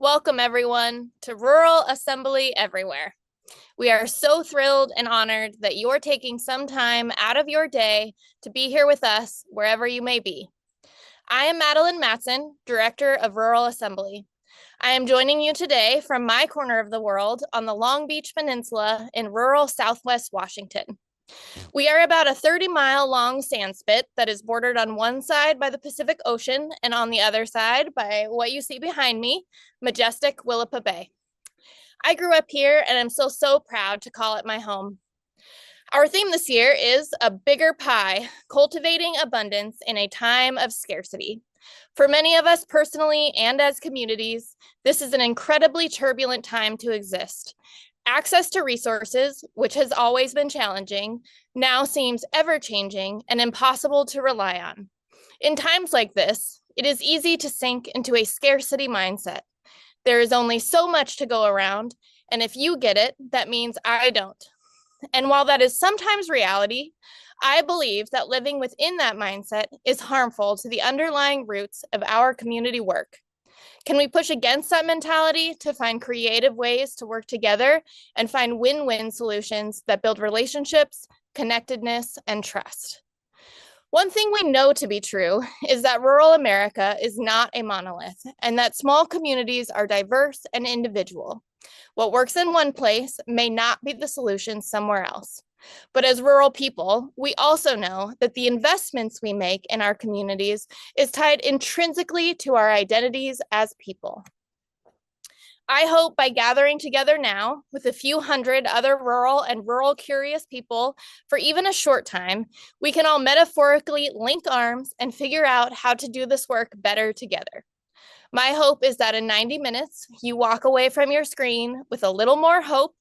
Welcome, everyone, to Rural Assembly Everywhere. We are so thrilled and honored that you're taking some time out of your day to be here with us, wherever you may be. I am Madeline Matson, Director of Rural Assembly. I am joining you today from my corner of the world on the Long Beach Peninsula in rural Southwest Washington. We are about a 30-mile long sandspit that is bordered on one side by the Pacific Ocean and on the other side by what you see behind me, majestic Willapa Bay. I grew up here and I'm so proud to call it my home. Our theme this year is a bigger pie, cultivating abundance in a time of scarcity. For many of us personally and as communities, this is an incredibly turbulent time to exist. Access to resources, which has always been challenging, now seems ever-changing and impossible to rely on. In times like this, it is easy to sink into a scarcity mindset. There is only so much to go around, and if you get it, that means I don't. And while that is sometimes reality, I believe that living within that mindset is harmful to the underlying roots of our community work. Can we push against that mentality to find creative ways to work together and find win-win solutions that build relationships, connectedness, and trust? One thing we know to be true is that rural America is not a monolith and that small communities are diverse and individual. What works in one place may not be the solution somewhere else. But as rural people, we also know that the investments we make in our communities is tied intrinsically to our identities as people. I hope by gathering together now with a few hundred other rural and rural curious people for even a short time, we can all metaphorically link arms and figure out how to do this work better together. My hope is that in 90 minutes, you walk away from your screen with a little more hope,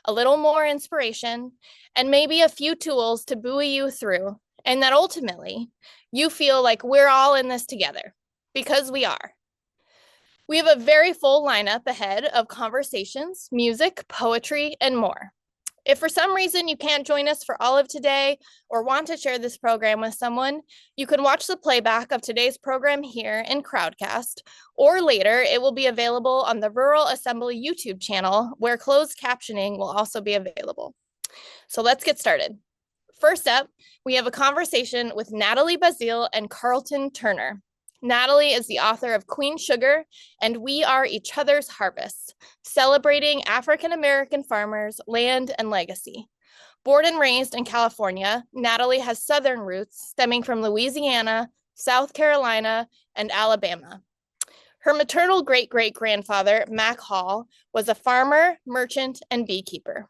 a little more inspiration, and maybe a few tools to buoy you through, and that ultimately you feel like we're all in this together, because we are. We have a very full lineup ahead of conversations, music, poetry, and more. If for some reason you can't join us for all of today or want to share this program with someone, you can watch the playback of today's program here in Crowdcast, or later it will be available on the Rural Assembly YouTube channel where closed captioning will also be available. So let's get started. First up, we have a conversation with Natalie Bazile and Carlton Turner. Natalie is the author of Queen Sugar and We Are Each Other's Harvests, celebrating African-American farmers, land, and legacy. Born and raised in California, Natalie has Southern roots stemming from Louisiana, South Carolina, and Alabama. Her maternal great-great-grandfather, Mac Hall, was a farmer, merchant, and beekeeper.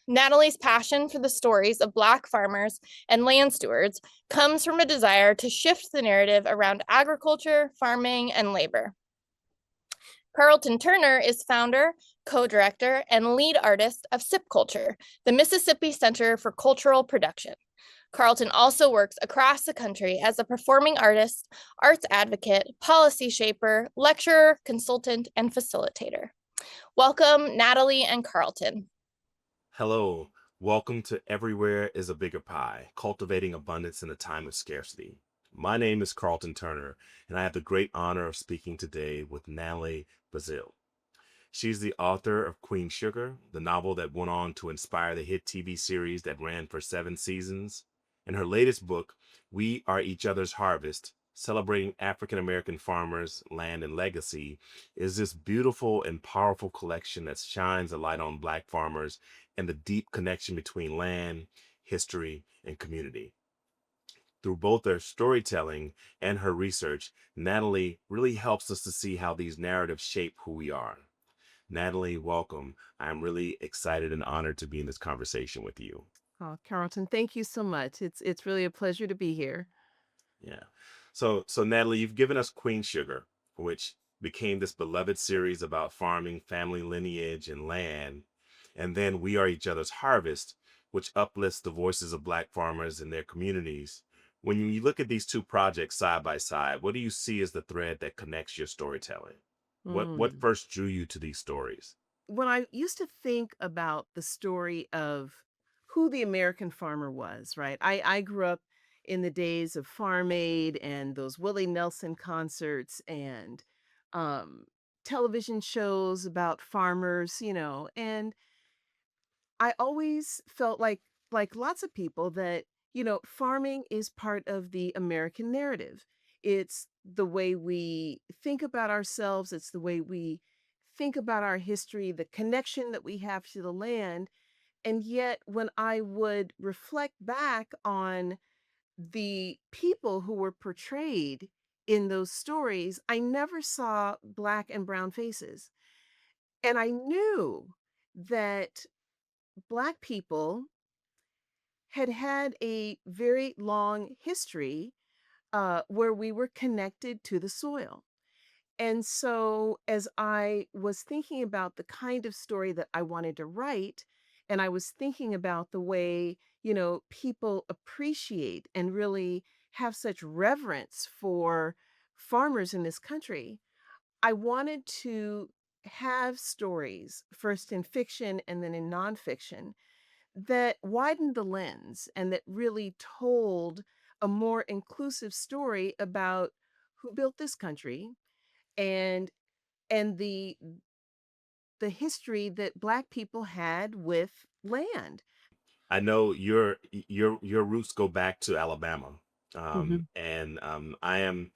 Natalie's passion for the stories of Black farmers and land stewards comes from a desire to shift the narrative around agriculture, farming, and labor. Carlton Turner is founder, co-director, and lead artist of SIP Culture, the Mississippi Center for Cultural Production. Carlton also works across the country as a performing artist, arts advocate, policy shaper, lecturer, consultant, and facilitator. Welcome, Natalie and Carlton. Hello, welcome to Everywhere is a Bigger Pie, Cultivating Abundance in a Time of Scarcity. My name is Carlton Turner, and I have the great honor of speaking today with Natalie Bazile. She's the author of Queen Sugar, the novel that went on to inspire the hit TV series that ran for 7 seasons. And her latest book, We Are Each Other's Harvest, celebrating African-American farmers, land, and legacy, is this beautiful and powerful collection that shines a light on Black farmers and the deep connection between land, history, and community. Through both her storytelling and her research, Natalie really helps us to see how these narratives shape who we are. Natalie, welcome. I'm really excited and honored to be in this conversation with you. Oh, Carlton, thank you so much. It's really a pleasure to be here. Yeah. So Natalie, you've given us Queen Sugar, which became this beloved series about farming, family lineage, and land. And then We Are Each Other's Harvest, which uplifts the voices of Black farmers and their communities. When you look at these two projects side by side, what do you see as the thread that connects your storytelling? What Mm. first drew you to these stories? When I used to think about the story of who the American farmer was, right? I grew up in the days of Farm Aid and those Willie Nelson concerts and um, television shows about farmers, and I always felt like lots of people that, farming is part of the American narrative. It's the way we think about ourselves, it's the way we think about our history, the connection that we have to the land. And yet when I would reflect back on the people who were portrayed in those stories, I never saw black and brown faces. And I knew that black people had had a very long history where we were connected to the soil. And so, as I was thinking about the kind of story that I wanted to write, and I was thinking about the way, people appreciate and really have such reverence for farmers in this country, I wanted to have stories, first in fiction and then in nonfiction, that widened the lens and that really told a more inclusive story about who built this country and and the history that black people had with land. I know your roots go back to Alabama, Mhm. and I am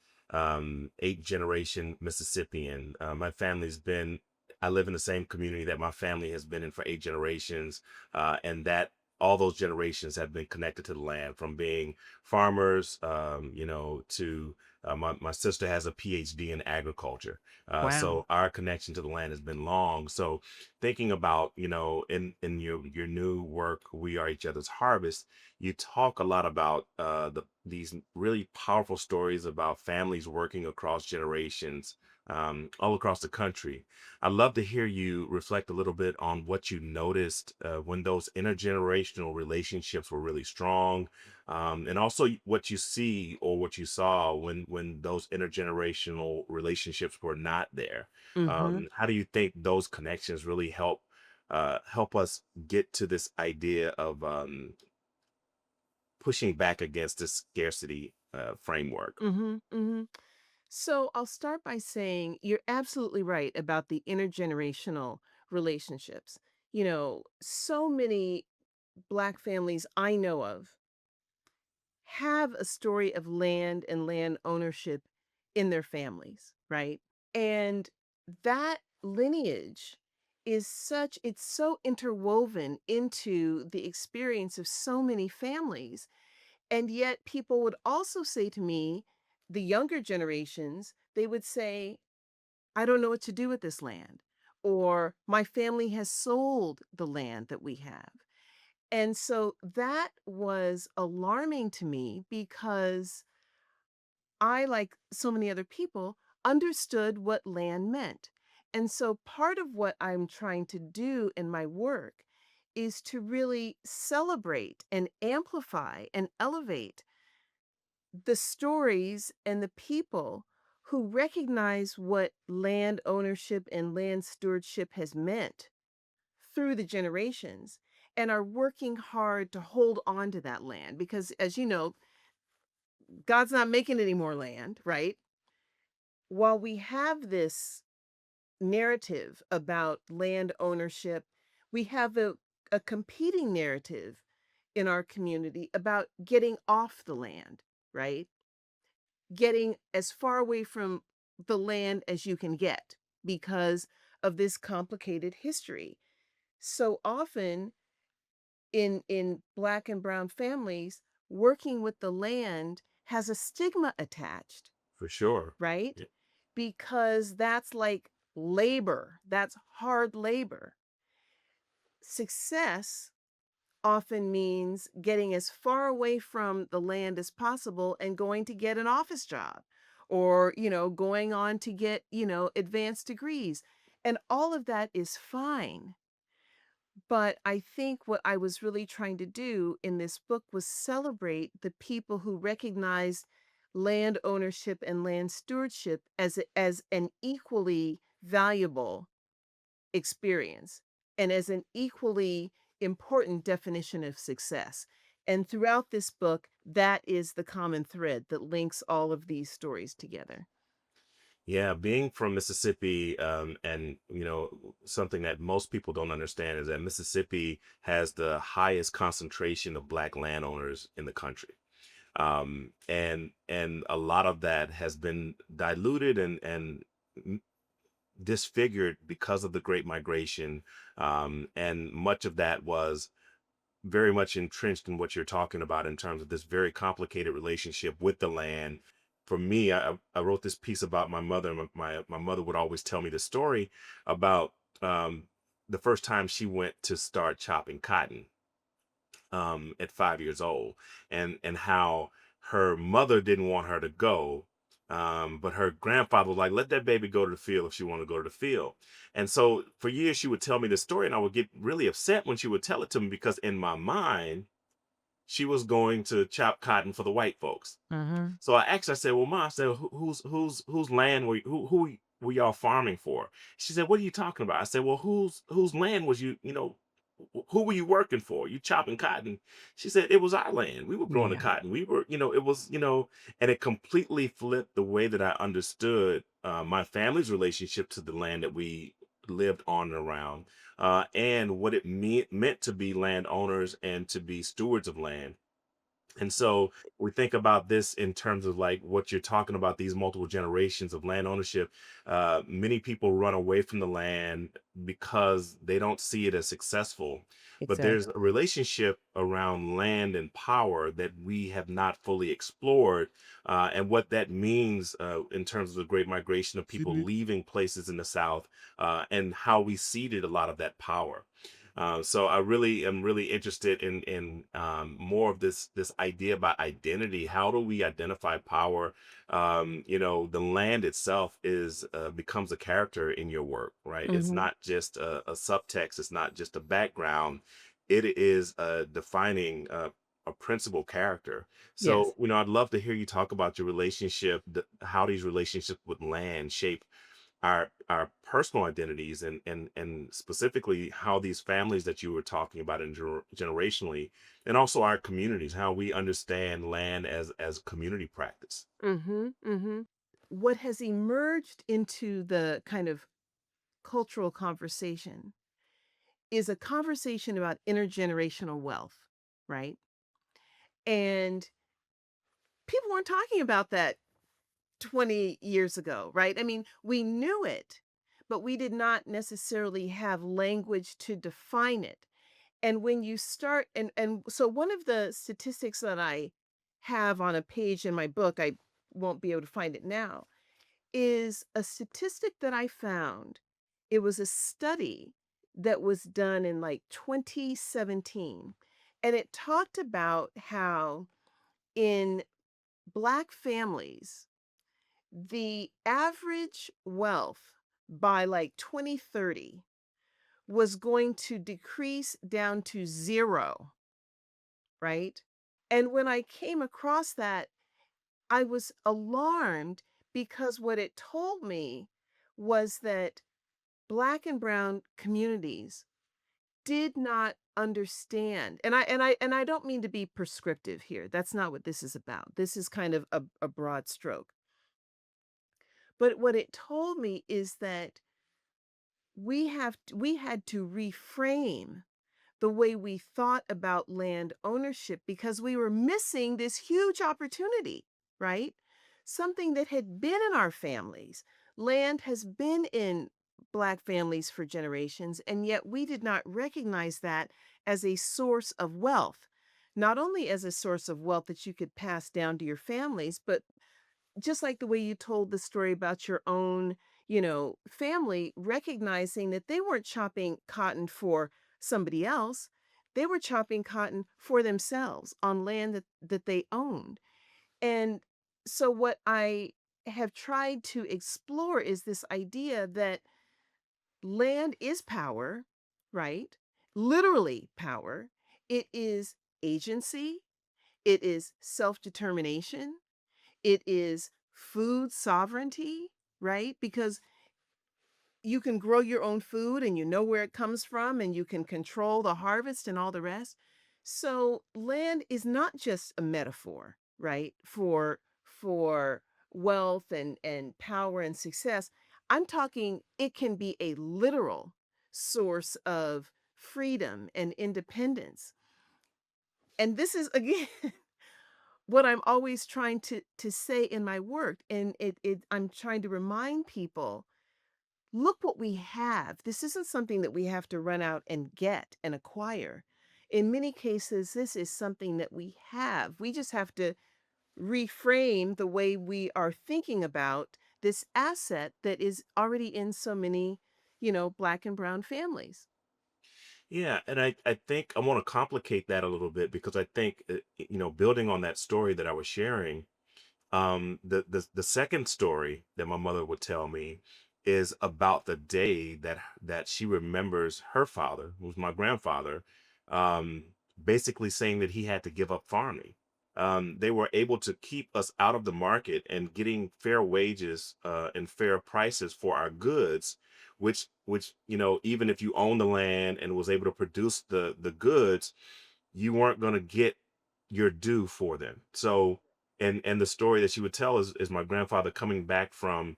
eighth generation Mississippian. My family's been. I live in the same community that my family has been in for eight generations, and that all those generations have been connected to the land, from being farmers, to my sister has a PhD in agriculture. Wow. So our connection to the land has been long. So thinking about, in your new work, We Are Each Other's Harvest, you talk a lot about these really powerful stories about families working across generations, all across the country. I'd love to hear you reflect a little bit on what you noticed when those intergenerational relationships were really strong, and also what you see or what you saw when those intergenerational relationships were not there. Mhm. How do you think those connections really help us get to this idea of pushing back against this scarcity framework? Mhm. Mhm. So I'll start by saying you're absolutely right about the intergenerational relationships. So many black families I know of have a story of land and land ownership in their families, right? And that lineage it's so interwoven into the experience of so many families. And yet people would also say to me, the younger generations, they would say, I don't know what to do with this land, or my family has sold the land that we have. And so that was alarming to me because I, like so many other people, understood what land meant. And so part of what I'm trying to do in my work is to really celebrate and amplify and elevate the stories and the people who recognize what land ownership and land stewardship has meant through the generations and are working hard to hold on to that land because, as you know, God's not making any more land, right? While we have this narrative about land ownership, we have a competing narrative in our community about getting off the land, right? Getting as far away from the land as you can get because of this complicated history. So often in black and brown families, working with the land has a stigma attached, For sure. right? Yeah, Because that's like labor, that's hard labor. Success often means getting as far away from the land as possible and going to get an office job or, going on to get, advanced degrees. And all of that is fine. But I think what I was really trying to do in this book was celebrate the people who recognize land ownership and land stewardship as an equally valuable experience and as an equally important definition of success. And throughout this book, that is the common thread that links all of these stories together. Yeah, being from Mississippi, and something that most people don't understand is that Mississippi has the highest concentration of Black landowners in the country. And a lot of that has been diluted and disfigured because of the Great Migration, and much of that was very much entrenched in what you're talking about in terms of this very complicated relationship with the land. For me, I wrote this piece about my mother. My mother would always tell me the story about um, the first time she went to start chopping cotton, at 5 years old, and how her mother didn't want her to go, but her grandfather was like, "Let that baby go to the field if she want to go to the field." And so for years she would tell me the story, and I would get really upset when she would tell it to me, because in my mind she was going to chop cotton for the white folks. Mm-hmm. So I asked her, I said, "Well, Mom," I said, whose land who were y'all farming for?" She said, "What are you talking about?" I said, "Well, whose land was who were you working for? You chopping cotton?" She said, "It was our land. We were growing the Yeah. cotton. We were, it was, and it completely flipped the way that I understood my family's relationship to the land that we lived on and around, and what it meant to be landowners and to be stewards of land. And so we think about this in terms of like what you're talking about, these multiple generations of land ownership. Many people run away from the land because they don't see it as successful. But there's Exactly. a relationship around land and power that we have not fully explored, and what that means in terms of the great migration of people Hmm. leaving places in the South, and how we ceded a lot of that power. So I really am really interested in more of this idea about identity. How do we identify power? The land itself is becomes a character in your work, right? It's Hmm. not just a subtext. It's not just a background. It is defining a principal character. Yes. So I'd love to hear you talk about your relationship, how these relationships with land shape our personal identities, and specifically how these families that you were talking about generationally, and also our communities, how we understand land as community practice. Hmm. Hmm. What has emerged into the kind of cultural conversation is a conversation about intergenerational wealth, right? And people weren't talking about that 20 years ago, right? I mean, we knew it, but we did not necessarily have language to define it. And when you start and so one of the statistics that I have on a page in my book, I won't be able to find it now, is a statistic that I found. It was a study that was done in like 2017. And it talked about how in Black families, the average wealth by like 2030 was going to decrease down to zero, right? And when I came across that, I was alarmed because what it told me was that Black and brown communities did not understand. And I don't mean to be prescriptive here. That's not what this is about. This is kind of a broad stroke. But what it told me is that we had to reframe the way we thought about land ownership because we were missing this huge opportunity, right? Something that had been in our families. Land has been in Black families for generations, and yet we did not recognize that as a source of wealth. Not only as a source of wealth that you could pass down to your families, but just like the way you told the story about your own, family, recognizing that they weren't chopping cotton for somebody else. They were chopping cotton for themselves on land that they owned. And so what I have tried to explore is this idea that land is power, right? Literally power. It is agency. It is self-determination. It is food sovereignty, right? Because you can grow your own food and you know where it comes from and you can control the harvest and all the rest. So land is not just a metaphor, right? For wealth and power and success. I'm talking it can be a literal source of freedom and independence. And this is again what I'm always trying to say in my work. And I'm trying to remind people, look what we have. This isn't something that we have to run out and get and acquire. In many cases, this is something that we have. We just have to reframe the way we are thinking about this asset that is already in so many, Black and brown families. Yeah, and I think I want to complicate that a little bit because I think building on that story that I was sharing, the second story that my mother would tell me is about the day that she remembers her father, who was my grandfather, um, basically saying that he had to give up farming. They were able to keep us out of the market and getting fair wages and fair prices for our goods, which even if you own the land and was able to produce the goods, you weren't going to get your due for them. So, and the story that she would tell is my grandfather coming back from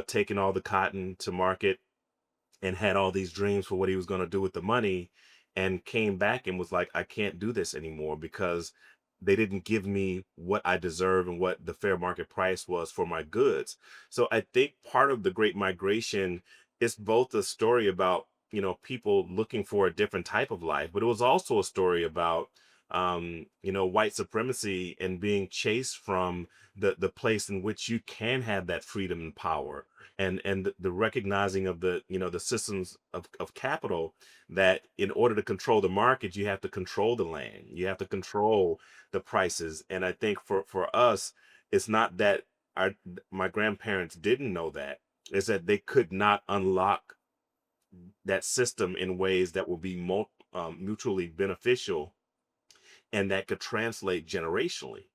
taking all the cotton to market and had all these dreams for what he was going to do with the money, and came back and was like, I can't do this anymore because they didn't give me what I deserve and what the fair market price was for my goods. So I think part of the great migration is both a story about people looking for a different type of life, but it was also a story about white supremacy and being chased from the place in which you can have that freedom and power, and the recognizing of the systems of capital, that in order to control the market, you have to control the land, you have to control the prices. And I think for us, it's not that our my grandparents didn't know that, is that they could not unlock that system in ways that will be mutually beneficial and that could translate generationally.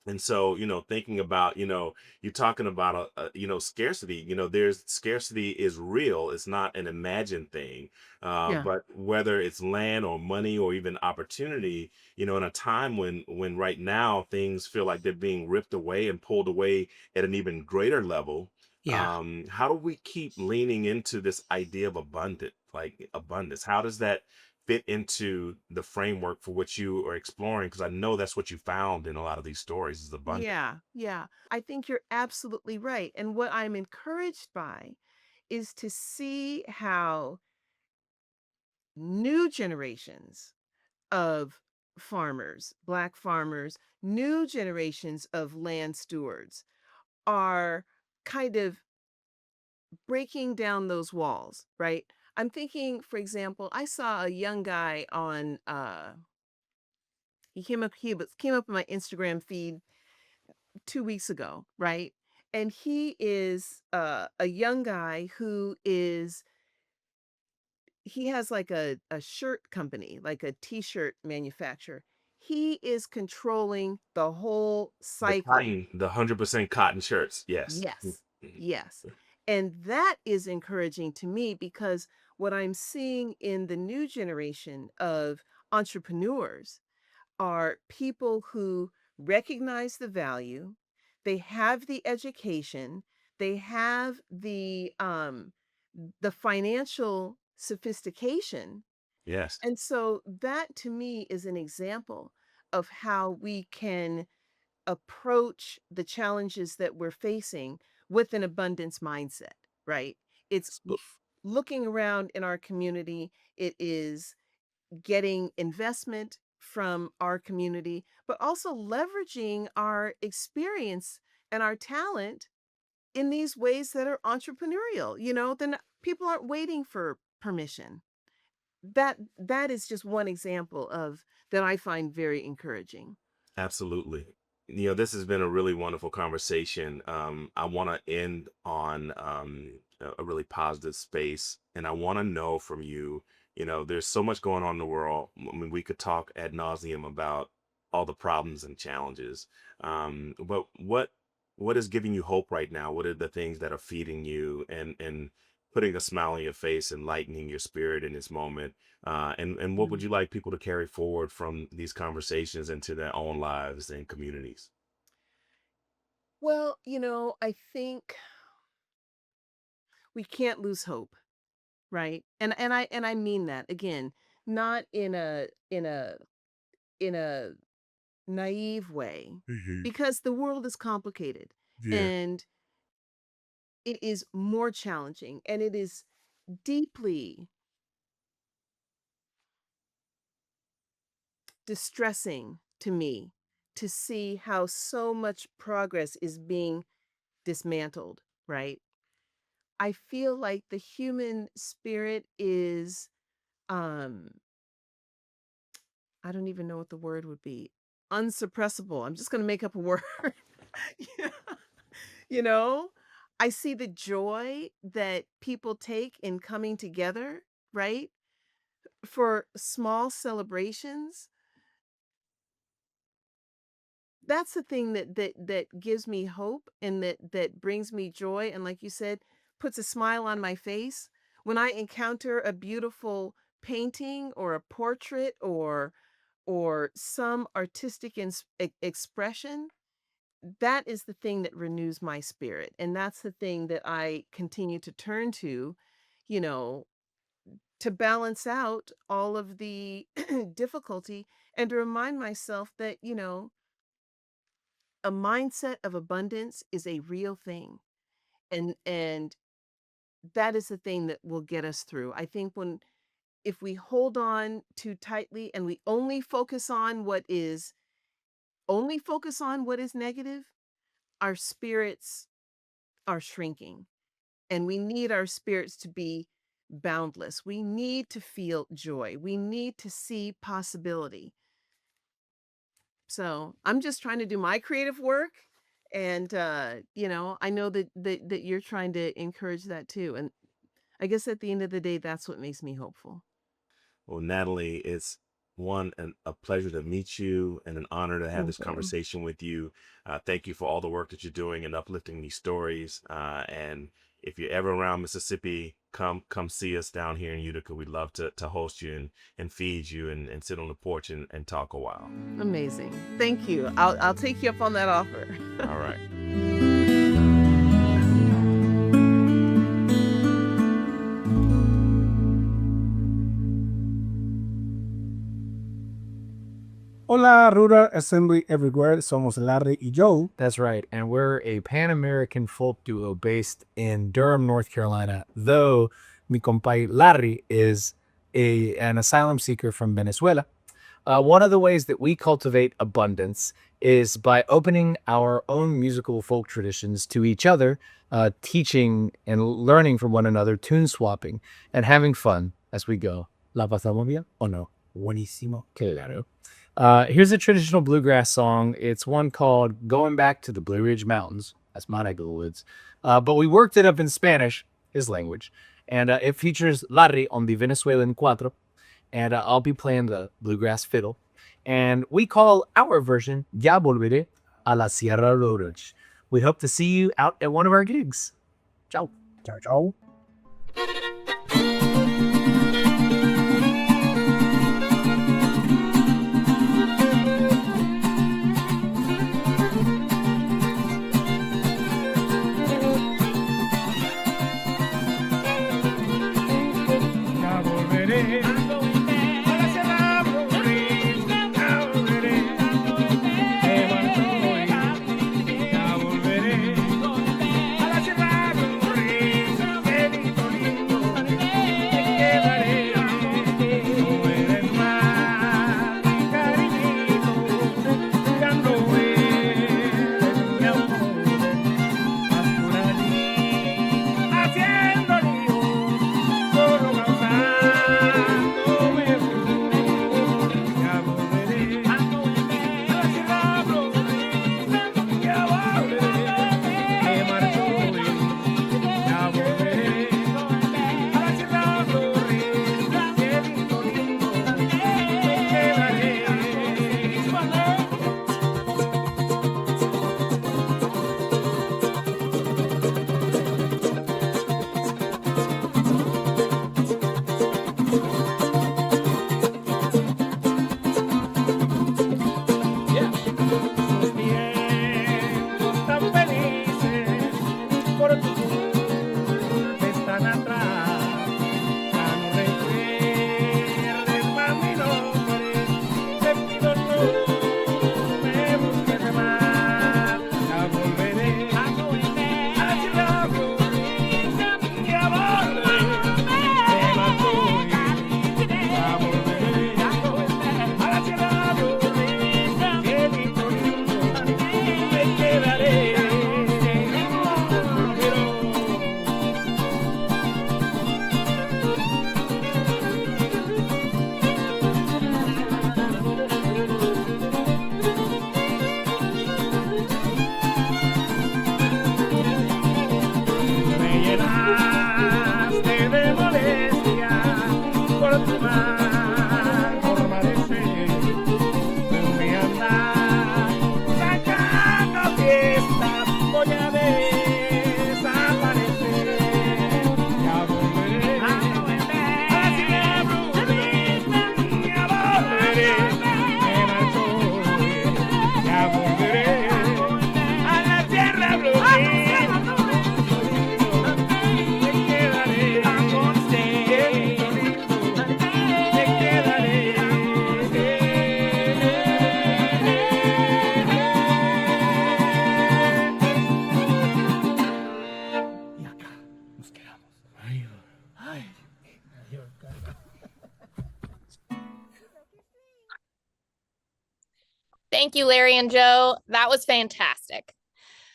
And so, thinking about, you're talking about scarcity. There's scarcity is real. It's not an imagined thing. Yeah. But whether it's land or money or even opportunity, in a time when right now things feel like they're being ripped away and pulled away at an even greater level, Yeah. how do we keep leaning into this idea of abundance? How does that fit into the framework for what you are exploring? Because I know that's what you found in a lot of these stories is abundance. Yeah. Yeah. I think you're absolutely right. And what I'm encouraged by is to see how new generations of farmers, Black farmers, new generations of land stewards are kind of breaking down those walls, right? I'm thinking, for example, I saw a young guy on he came up in my Instagram feed 2 weeks ago, right? And he is a young guy who is he has like a shirt company, like a t-shirt manufacturer. He is controlling the whole The cycle. cotton, the 100% cotton shirts. Yes. Yes. Mhm. Yes. And that is encouraging to me because what I'm seeing in the new generation of entrepreneurs are people who recognize the value, they have the education, they have the financial sophistication. Yes. And so that to me is an example of how we can approach the challenges that we're facing with an abundance mindset, right? It's So- looking around in our community, it is getting investment from our community, but also leveraging our experience and our talent in these ways that are entrepreneurial. Then people aren't waiting for permission. That is just one example of that I find very encouraging. Absolutely. This has been a really wonderful conversation. I want to end on a really positive space, and I want to know from you. There's so much going on in the world. I mean, we could talk ad nauseum about all the problems and challenges. But what is giving you hope right now? What are the things that are feeding you and putting a smile on your face and lightening your spirit in this moment? And what would Mm. you like people to carry forward from these conversations into their own lives and communities? Well, I think we can't lose hope, right? And I mean that again, not in a naive way, Mhm. because the world is complicated Yeah. and it is more challenging and it is deeply distressing to me to see how so much progress is being dismantled, right? I feel like the human spirit is um I don't even know what the word would be. Unsuppressible. I'm just going to make up a word. Yeah. You know, I see the joy that people take in coming together, right? For small celebrations. That's the thing that gives me hope and that brings me joy, and like you said, puts a smile on my face when I encounter a beautiful painting or a portrait or some artistic expression. That is the thing that renews my spirit, and that's the thing that I continue to turn to, you know, to balance out all of the difficulty, and to remind myself that, a mindset of abundance is a real thing. And that is the thing that will get us through. I think when if we hold on too tightly and we only focus on what is negative, our spirits are shrinking. And we need our spirits to be boundless. We need to feel joy. We need to see possibility. So I'm just trying to do my creative work. And I know that you're trying to encourage that too. And I guess at the end of the day, that's what makes me hopeful. Well, Natalie, it's a pleasure to meet you and an honor to have Thank this you. conversation with you. Thank you for all the work that you're doing and uplifting these stories. And if you're ever around Mississippi, come see us down here in Utica. We'd love to host you and feed you and sit on the porch and talk a while. Amazing. Thank you. I'll take you up on that offer. All right. Hola, Rural Assembly Everywhere. Somos Larry y Joe. That's right. And we're a Pan American folk duo based in Durham, North Carolina, though mi compay Larry is an asylum seeker from Venezuela. One of the ways that we cultivate abundance is by opening our own musical folk traditions to each other, teaching and learning from one another, tune swapping, and having fun as we go. ¿La pasamos bien o no? Buenísimo. Claro. Here's a traditional bluegrass song. It's one called Going Back to the Blue Ridge Mountains. That's my neck of the woods. But we worked it up in Spanish, his language. And it features Larry on the Venezuelan cuatro. And I'll be playing the bluegrass fiddle. And we call our version Ya Volveré a la Sierra Rodage. We hope to see you out at one of our gigs. Ciao. Ciao, ciao. Ya volveré a la Sierra Rodríguez. Ya volveré. Me marcho hoy. Ya volveré a la Sierra Rodríguez. Qué lindo, lindo. por tu culpa están atrás. Ya no recuerdes más mi nombre, te pido no me busques más. Ya volveré a la ciudad florida, mi amor, te marcho ya volveré a la ciudad florida, cielito lindo, me quedaré. Me llenaste de molestia por tu mal forma de ser. Me andas sacando fiestas, voy a desaparecer. Ya volveré a la ciudad brujista, ya volveré, me marcho, ya volveré a la tierra brujista. Thank you, Larry and Joe. That was fantastic.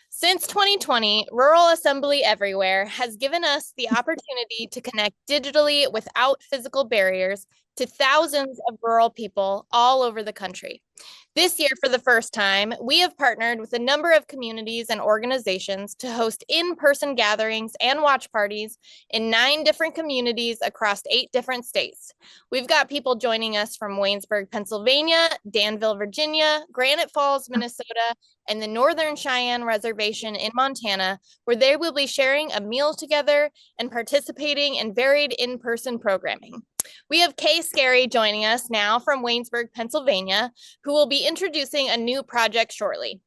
Since 2020, Rural Assembly Everywhere has given us the opportunity to connect digitally without physical barriers to thousands of rural people all over the country. This year, for the first time, we have partnered with a number of communities and organizations to host in-person gatherings and watch parties in 9 different communities across 8 different states. We've got people joining us from Waynesburg, Pennsylvania, Danville, Virginia, Granite Falls, Minnesota, and the Northern Cheyenne Reservation in Montana, where they will be sharing a meal together and participating in varied in-person programming. We have Kay Scary joining us now from Waynesburg, Pennsylvania, who will be introducing a new project shortly.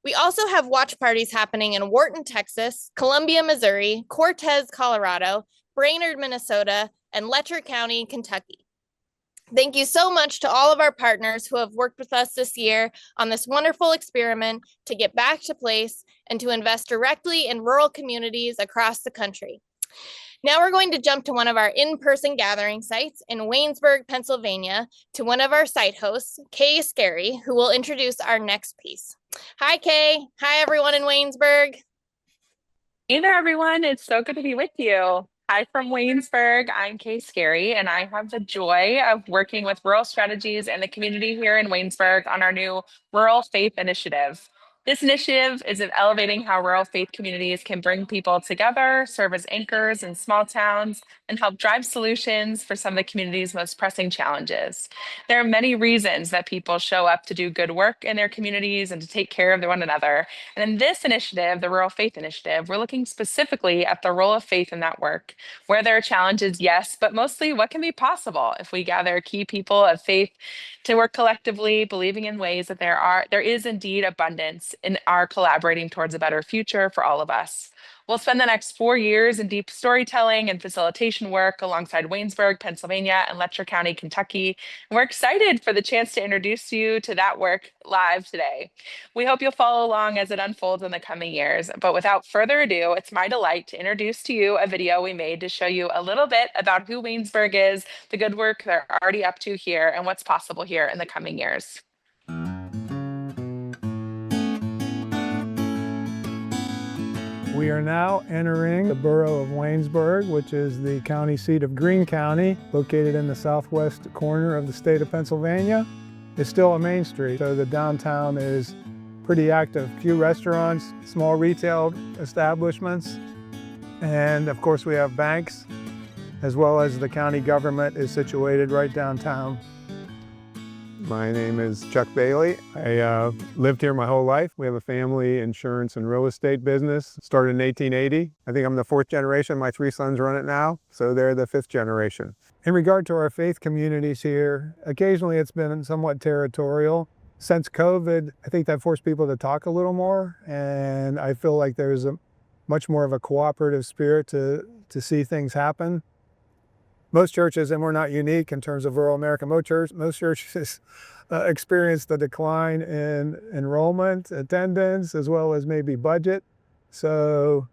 We also have watch parties happening in Wharton, Texas, Columbia, Missouri, Cortez, Colorado, Brainerd, Minnesota, and Letcher County, Kentucky. Thank you so much to all of our partners who have worked with us this year on this wonderful experiment to get back to place and to invest directly in rural communities across the country. Now we're going to jump to one of our in-person gathering sites in Waynesburg, Pennsylvania, to one of our site hosts, Kay Scary, who will introduce our next piece. Hi, Kay. Hi, everyone in Waynesburg. Hey there, everyone. It's so good to be with you. Hi from Waynesburg. I'm Kay Scary, and I have the joy of working with Rural Strategies and the community here in Waynesburg on our new Rural Faith Initiative. This initiative is elevating how rural faith communities can bring people together, serve as anchors in small towns, and help drive solutions for some of the community's most pressing challenges. There are many reasons that people show up to do good work in their communities and to take care of one another. And in this initiative, the Rural Faith Initiative, we're looking specifically at the role of faith in that work, where there are challenges, yes, but mostly what can be possible if we gather key people of faith to work collectively, believing in ways that there is indeed abundance in our collaborating towards a better future for all of us. We'll spend the next 4 years in deep storytelling and facilitation work alongside Waynesburg, Pennsylvania, and Letcher County, Kentucky. And we're excited for the chance to introduce you to that work live today. We hope you'll follow along as it unfolds in the coming years. But without further ado, it's my delight to introduce to you a video we made to show you a little bit about who Waynesburg is, the good work they're already up to here, and what's possible here in the coming years. We are now entering the borough of Waynesburg, which is the county seat of Greene County, located in the southwest corner of the state of Pennsylvania. It's still a main street, so the downtown is pretty active. Few restaurants, small retail establishments, and of course we have banks, as well as the county government is situated right downtown. My name is Chuck Bailey. I lived here my whole life. We have a family insurance and real estate business. Started in 1880. I think I'm the 4th generation. My 3 sons run it now, so they're the 5th generation. In regard to our faith communities here, occasionally it's been somewhat territorial. Since COVID, I think that forced people to talk a little more, and I feel like there's a much more of a cooperative spirit to see things happen. Most churches, and we're not unique in terms of rural America, most churches experienced a decline in enrollment, attendance, as well as maybe budget. So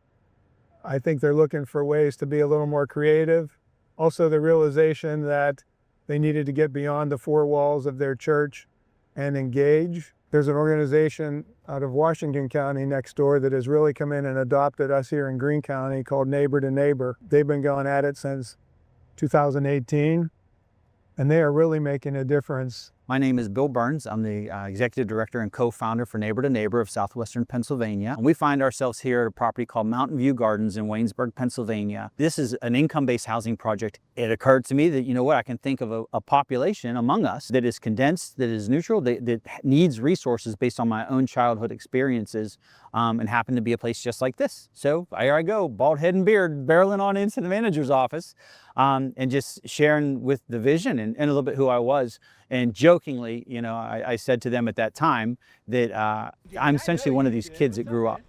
I think they're looking for ways to be a little more creative. Also, the realization that they needed to get beyond the four walls of their church and engage. There's an organization out of Washington County next door that has really come in and adopted us here in Greene County called Neighbor to Neighbor. They've been going at it since 2018, and they are really making a difference. My name is Bill Burns. I'm the Executive Director and Co-Founder for Neighbor to Neighbor of Southwestern Pennsylvania. And we find ourselves here at a property called Mountain View Gardens in Waynesburg, Pennsylvania. This is an income-based housing project. It occurred to me that, you know what, I can think of a population among us that is condensed, that is neutral, that needs resources based on my own childhood experiences, and happened to be a place just like this. So here I go, bald head and beard, barreling on into the manager's office, and just sharing with the vision and a little bit who I was. And jokingly, you know, I said to them at that time that I'm essentially one of these kids that grew up,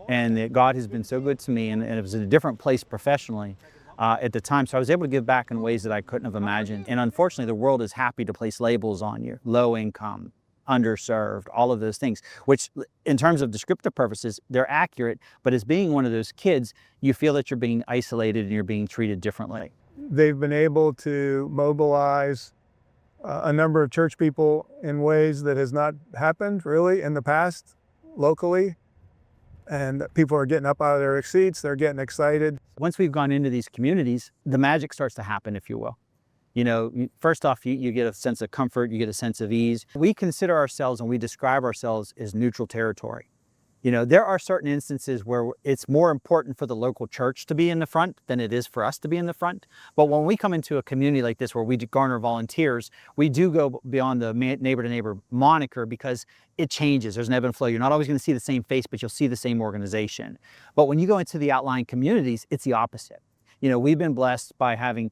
and that God has been so good to me, and it was in a different place professionally at the time. So I was able to give back in ways that I couldn't have imagined. And unfortunately, the world is happy to place labels on you: low income, underserved, all of those things, which in terms of descriptive purposes, they're accurate. But as being one of those kids, you feel that you're being isolated and you're being treated differently. They've been able to mobilize a number of church people in ways that has not happened really in the past locally. And people are getting up out of their seats, they're getting excited. Once we've gone into these communities, the magic starts to happen, if you will. You know, first off, you get a sense of comfort, you get a sense of ease. We consider ourselves and we describe ourselves as neutral territory. You know, there are certain instances where it's more important for the local church to be in the front than it is for us to be in the front. But when we come into a community like this where we garner volunteers, we do go beyond the neighbor to neighbor moniker because it changes. There's an ebb and flow. You're not always going to see the same face, but you'll see the same organization. But when you go into the outlying communities, it's the opposite. You know, we've been blessed by having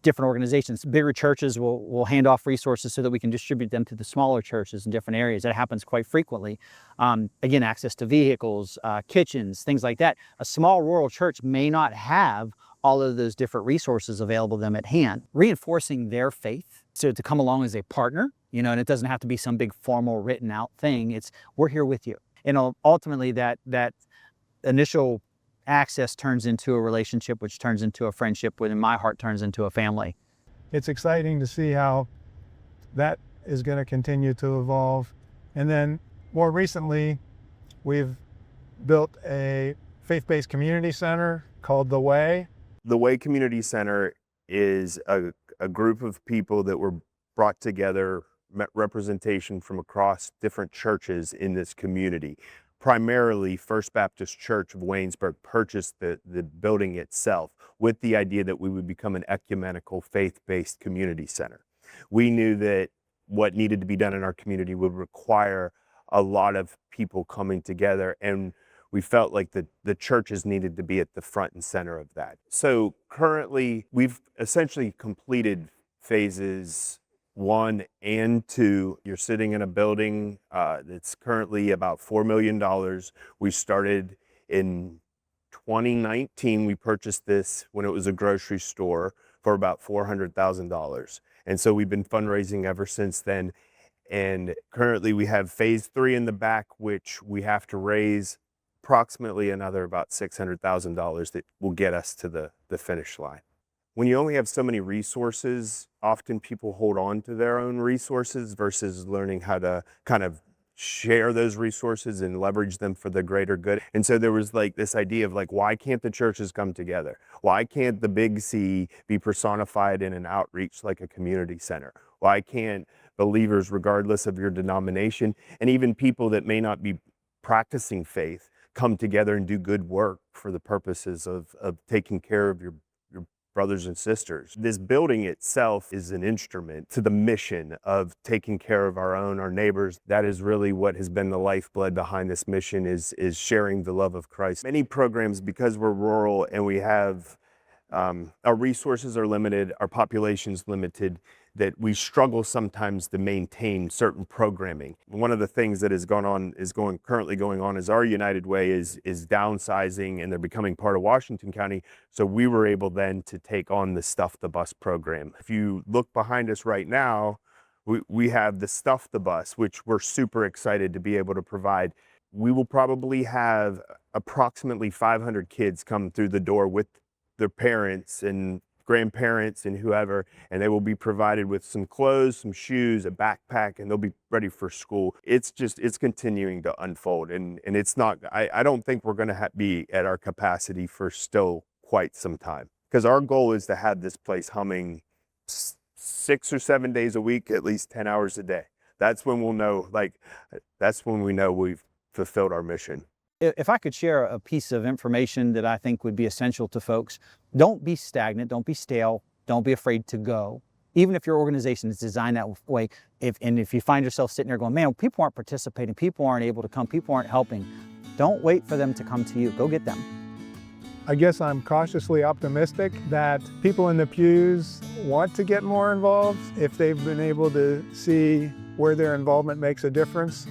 different organizations. Bigger churches will hand off resources so that we can distribute them to the smaller churches in different areas. That happens quite frequently. Again, access to vehicles, kitchens, things like that. A small rural church may not have all of those different resources available to them at hand. Reinforcing their faith, so to come along as a partner, you know, and it doesn't have to be some big formal written out thing. It's, we're here with you. And ultimately that initial access turns into a relationship, which turns into a friendship, which in my heart turns into a family. It's exciting to see how that is going to continue to evolve. And then more recently, we've built a faith-based community center called The Way. The Way Community Center is a group of people that were brought together, representation from across different churches in this community. Primarily, First Baptist Church of Waynesburg purchased the building itself with the idea that we would become an ecumenical, faith-based community center. We knew that what needed to be done in our community would require a lot of people coming together, and we felt like the churches needed to be at the front and center of that. So currently, we've essentially completed phases 1 and 2. You're sitting in a building that's currently about $4 million. We started in 2019. We purchased this when it was a grocery store for about $400,000. And so we've been fundraising ever since then. And currently we have phase 3 in the back, which we have to raise approximately another about $600,000 that will get us to the finish line. When you only have so many resources, often people hold on to their own resources versus learning how to kind of share those resources and leverage them for the greater good. And so there was like this idea of like, why can't the churches come together? Why can't the big C be personified in an outreach like a community center? Why can't believers, regardless of your denomination, and even people that may not be practicing faith, come together and do good work for the purposes of taking care of your brothers and sisters? This building itself is an instrument to the mission of taking care of our neighbors. That is really what has been the lifeblood behind this mission, is sharing the love of Christ. Many programs, because we're rural and we have our resources are limited, our population's limited, that we struggle sometimes to maintain certain programming. One of the things that currently going on is our United Way is downsizing, and they're becoming part of Washington County. So we were able then to take on the Stuff the Bus program. If you look behind us right now, we have the Stuff the Bus, which we're super excited to be able to provide. We will probably have approximately 500 kids come through the door with their parents and grandparents and whoever, and they will be provided with some clothes, some shoes, a backpack, and they'll be ready for school. It's continuing to unfold, and it's not, I don't think we're gonna be at our capacity for still quite some time, because our goal is to have this place humming 6 or 7 days a week, at least 10 hours a day. That's when we'll know, that's when we know we've fulfilled our mission. If I could share a piece of information that I think would be essential to folks, don't be stagnant, don't be stale, don't be afraid to go. Even if your organization is designed that way, if you find yourself sitting there going, man, people aren't participating, people aren't able to come, people aren't helping, don't wait for them to come to you, go get them. I guess I'm cautiously optimistic that people in the pews want to get more involved if they've been able to see where their involvement makes a difference.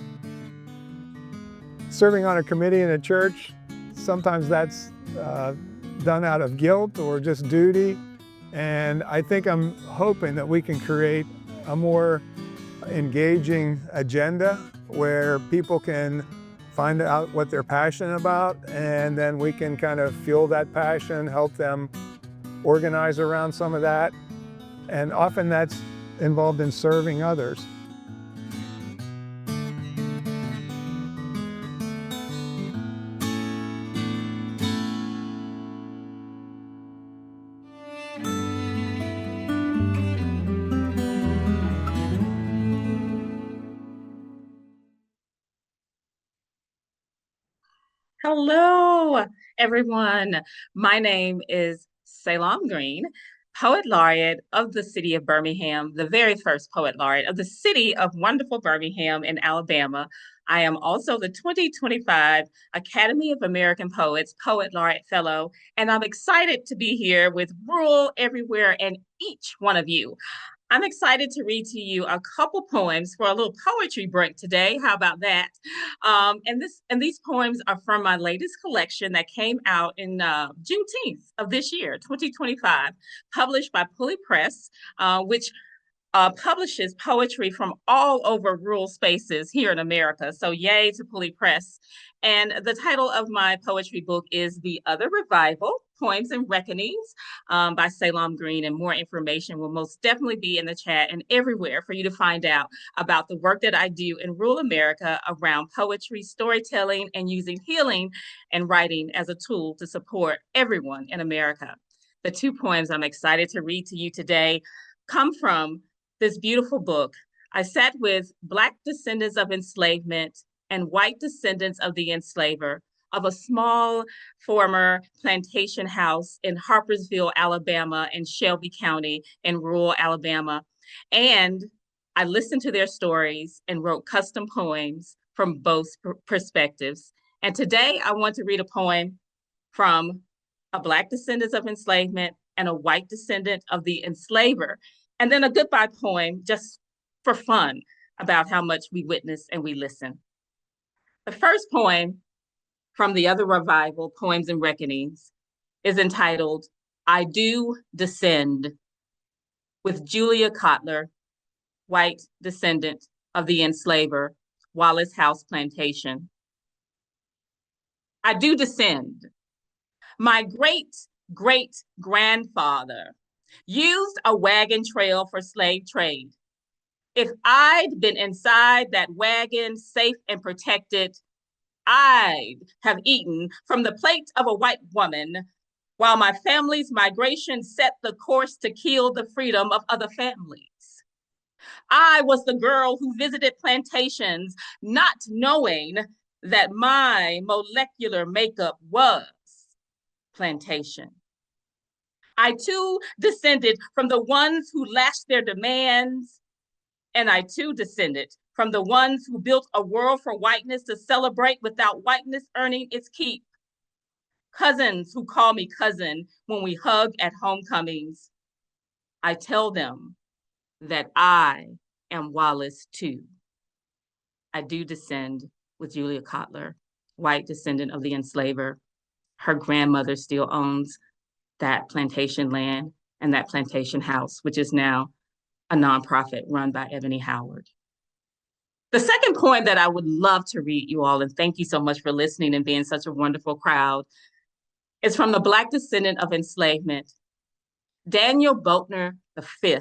Serving on a committee in a church, sometimes that's done out of guilt or just duty. And I think I'm hoping that we can create a more engaging agenda where people can find out what they're passionate about, and then we can kind of fuel that passion, help them organize around some of that. And often that's involved in serving others. Hello, everyone. My name is Salem Green, Poet Laureate of the City of Birmingham, the very first Poet Laureate of the City of wonderful Birmingham in Alabama. I am also the 2025 Academy of American Poets Poet Laureate Fellow, and I'm excited to be here with Rural Everywhere and each one of you. I'm excited to read to you a couple poems for a little poetry break today. How about that? And these poems are from my latest collection that came out in Juneteenth of this year, 2025, published by Pulley Press, which publishes poetry from all over rural spaces here in America. So yay to Pulley Press. And the title of my poetry book is The Other Revival, Poems and Reckonings by Salem Green. And more information will most definitely be in the chat and everywhere for you to find out about the work that I do in rural America around poetry, storytelling, and using healing and writing as a tool to support everyone in America. The two poems I'm excited to read to you today come from this beautiful book. I sat with Black descendants of enslavement and white descendants of the enslaver of a small former plantation house in Harpersville, Alabama, and Shelby County in rural Alabama. And I listened to their stories and wrote custom poems from both perspectives. And today I want to read a poem from a Black descendant of enslavement and a white descendant of the enslaver. And then a goodbye poem just for fun about how much we witness and we listen. The first poem from The Other Revival, Poems and Reckonings, is entitled, I Do Descend, with Julia Cotler, white descendant of the enslaver, Wallace House Plantation. I do descend. My great-great-grandfather used a wagon trail for slave trade. If I'd been inside that wagon, safe and protected, I'd have eaten from the plate of a white woman while my family's migration set the course to kill the freedom of other families. I was the girl who visited plantations, not knowing that my molecular makeup was plantation. I too descended from the ones who lashed their demands, and I too descended from the ones who built a world for whiteness to celebrate without whiteness earning its keep. Cousins who call me cousin when we hug at homecomings. I tell them that I am Wallace too. I do descend with Julia Cotler, white descendant of the enslaver. Her grandmother still owns that plantation land and that plantation house, which is now a nonprofit run by Ebony Howard. The second poem that I would love to read you all, and thank you so much for listening and being such a wonderful crowd, is from the Black descendant of enslavement, Daniel Boatner V.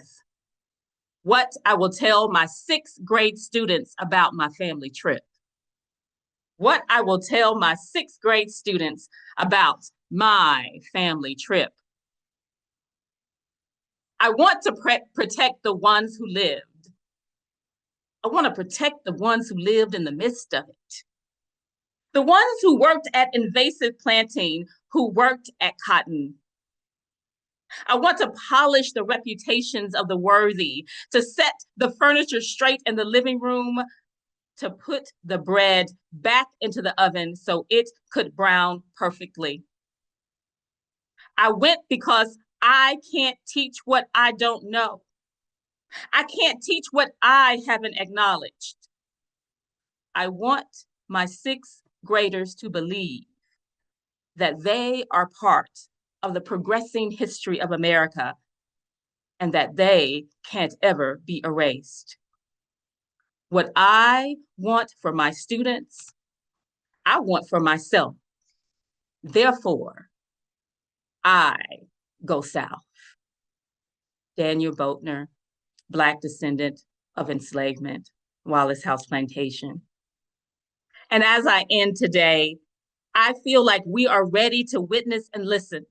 What I will tell my sixth grade students about my family trip. What I will tell my sixth grade students about my family trip. I want to protect the ones who lived. I want to protect the ones who lived in the midst of it. The ones who worked at invasive planting, who worked at cotton. I want to polish the reputations of the worthy, to set the furniture straight in the living room, to put the bread back into the oven so it could brown perfectly. I went because I can't teach what I don't know. I can't teach what I haven't acknowledged. I want my sixth graders to believe that they are part of the progressing history of America and that they can't ever be erased. What I want for my students, I want for myself. Therefore, I go south. Daniel Boatner, Black descendant of enslavement, Wallace House Plantation. And as I end today, I feel like we are ready to witness and listen.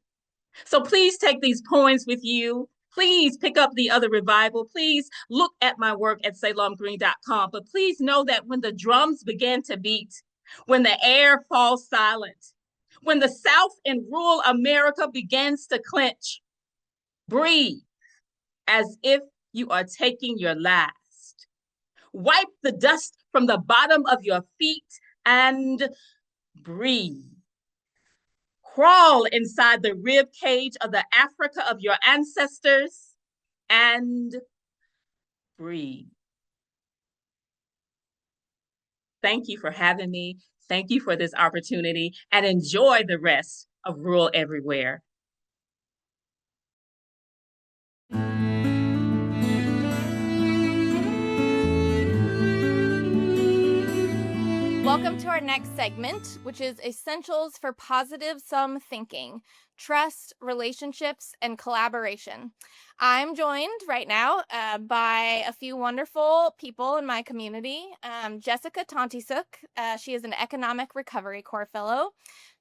So please take these poems with you. Please pick up the other revival. Please look at my work at salomgreen.com. But please know that when the drums begin to beat, when the air falls silent, when the South in rural America begins to clench, breathe as if you are taking your last. Wipe the dust from the bottom of your feet and breathe. Crawl inside the rib cage of the Africa of your ancestors and breathe. Thank you for having me. Thank you for this opportunity, and enjoy the rest of Rural Everywhere. Welcome to our next segment, which is Essentials for Positive Sum Thinking, Trust, Relationships, and Collaboration. I'm joined right now by a few wonderful people in my community. Jessica Tontisuk, she is an Economic Recovery Corps Fellow.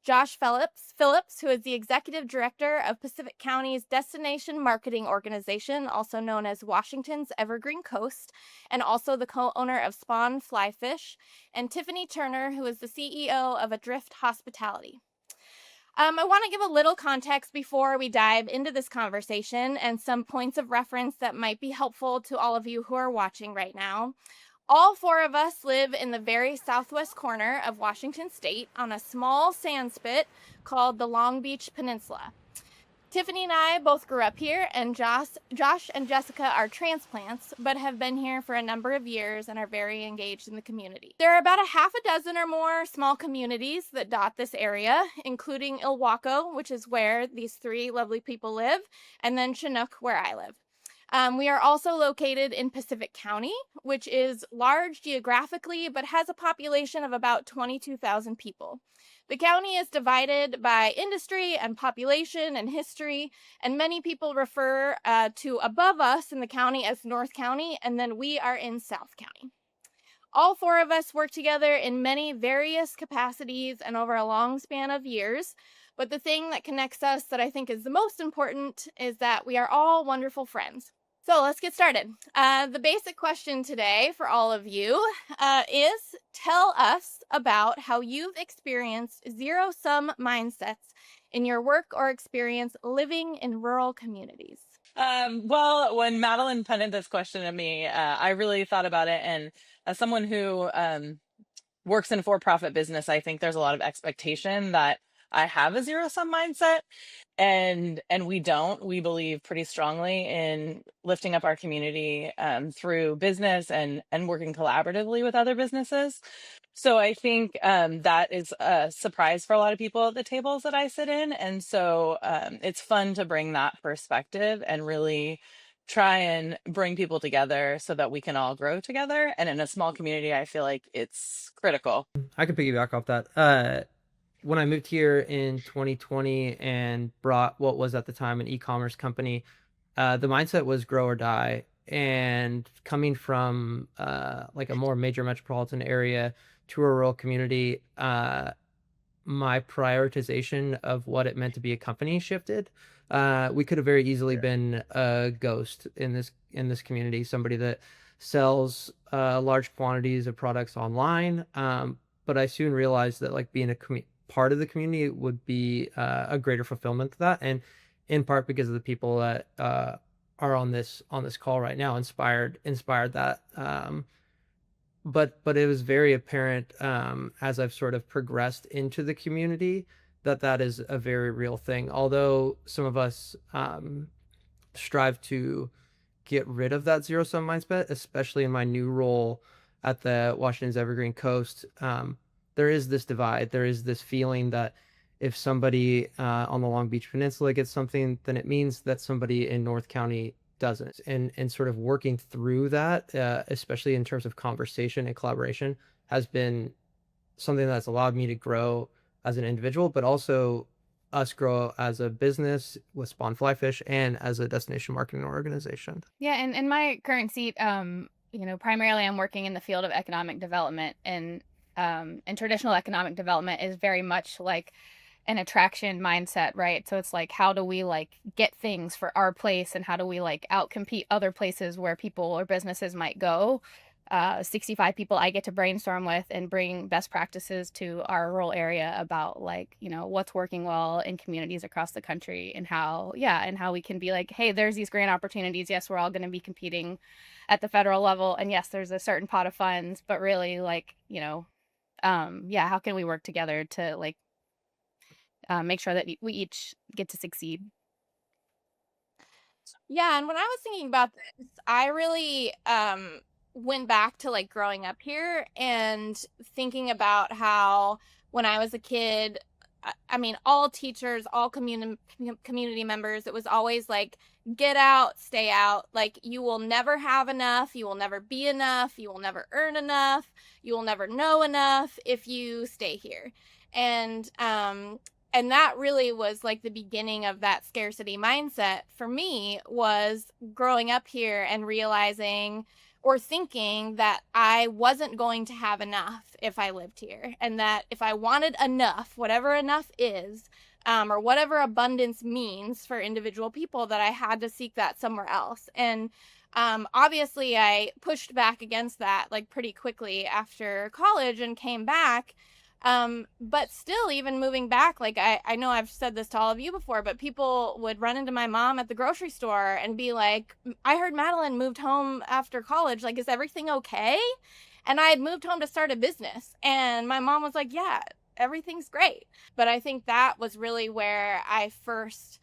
Josh Phillips, who is the Executive Director of Pacific County's Destination Marketing Organization, also known as Washington's Evergreen Coast, and also the co-owner of Spawn Flyfish, and Tiffany Turner, who is the CEO of Adrift Hospitality. I want to give a little context before we dive into this conversation and some points of reference that might be helpful to all of you who are watching right now. All four of us live in the very southwest corner of Washington State on a small sand spit called the Long Beach Peninsula. Tiffany and I both grew up here, and Josh and Jessica are transplants, but have been here for a number of years and are very engaged in the community. There are about a half a dozen or more small communities that dot this area, including Ilwaco, which is where these three lovely people live, and then Chinook, where I live. We are also located in Pacific County, which is large geographically, but has a population of about 22,000 people. The county is divided by industry and population and history, and many people refer to above us in the county as North County, and then we are in South County. All four of us work together in many various capacities and over a long span of years, but the thing that connects us that I think is the most important is that we are all wonderful friends. So let's get started. The basic question today for all of you is tell us about how you've experienced zero-sum mindsets in your work or experience living in rural communities. Well, when Madeline punted this question at me, I really thought about it. And as someone who works in a for-profit business, I think there's a lot of expectation that I have a zero sum mindset, and we don't. We believe pretty strongly in lifting up our community through business and working collaboratively with other businesses. So I think that is a surprise for a lot of people at the tables that I sit in. And so it's fun to bring that perspective and really try and bring people together so that we can all grow together. And in a small community, I feel like it's critical. I could piggyback off that. When I moved here in 2020 and brought what was at the time an e-commerce company, the mindset was grow or die. And coming from like a more major metropolitan area to a rural community, my prioritization of what it meant to be a company shifted. We could have very easily been a ghost in this community, somebody that sells large quantities of products online. But I soon realized that like being a part of the community would be a greater fulfillment to that, and in part because of the people that are on this call right now inspired that. But it was very apparent as I've sort of progressed into the community that is a very real thing. Although some of us strive to get rid of that zero sum mindset, especially in my new role at the Washington's Evergreen Coast. There is this divide. There is this feeling that if somebody on the Long Beach Peninsula gets something, then it means that somebody in North County doesn't. And sort of working through that, especially in terms of conversation and collaboration, has been something that's allowed me to grow as an individual, but also us grow as a business with Spawn Flyfish and as a destination marketing organization. Yeah, and in my current seat, primarily I'm working in the field of economic development, and traditional economic development is very much like an attraction mindset, right? So it's like, how do we like get things for our place, and how do we like outcompete other places where people or businesses might go? 65 people I get to brainstorm with and bring best practices to our rural area about like, what's working well in communities across the country, and how we can be like, hey, there's these grant opportunities. Yes, we're all going to be competing at the federal level, and yes, there's a certain pot of funds, but really like, how can we work together to like make sure that we each get to succeed? Yeah, and when I was thinking about this, I really went back to like growing up here and thinking about how when I was a kid, I mean, all teachers, all community members, it was always like, get out, stay out. Like, you will never have enough. You will never be enough. You will never earn enough. You will never know enough if you stay here. And that really was like the beginning of that scarcity mindset for me, was growing up here and realizing or thinking that I wasn't going to have enough if I lived here, and that if I wanted enough, whatever enough is, or whatever abundance means for individual people, that I had to seek that somewhere else. And obviously I pushed back against that like pretty quickly after college and came back. But still, even moving back, like I know I've said this to all of you before, but people would run into my mom at the grocery store and be like, I heard Madeline moved home after college. Like, is everything okay? And I had moved home to start a business. And my mom was like, yeah, everything's great. But I think that was really where I first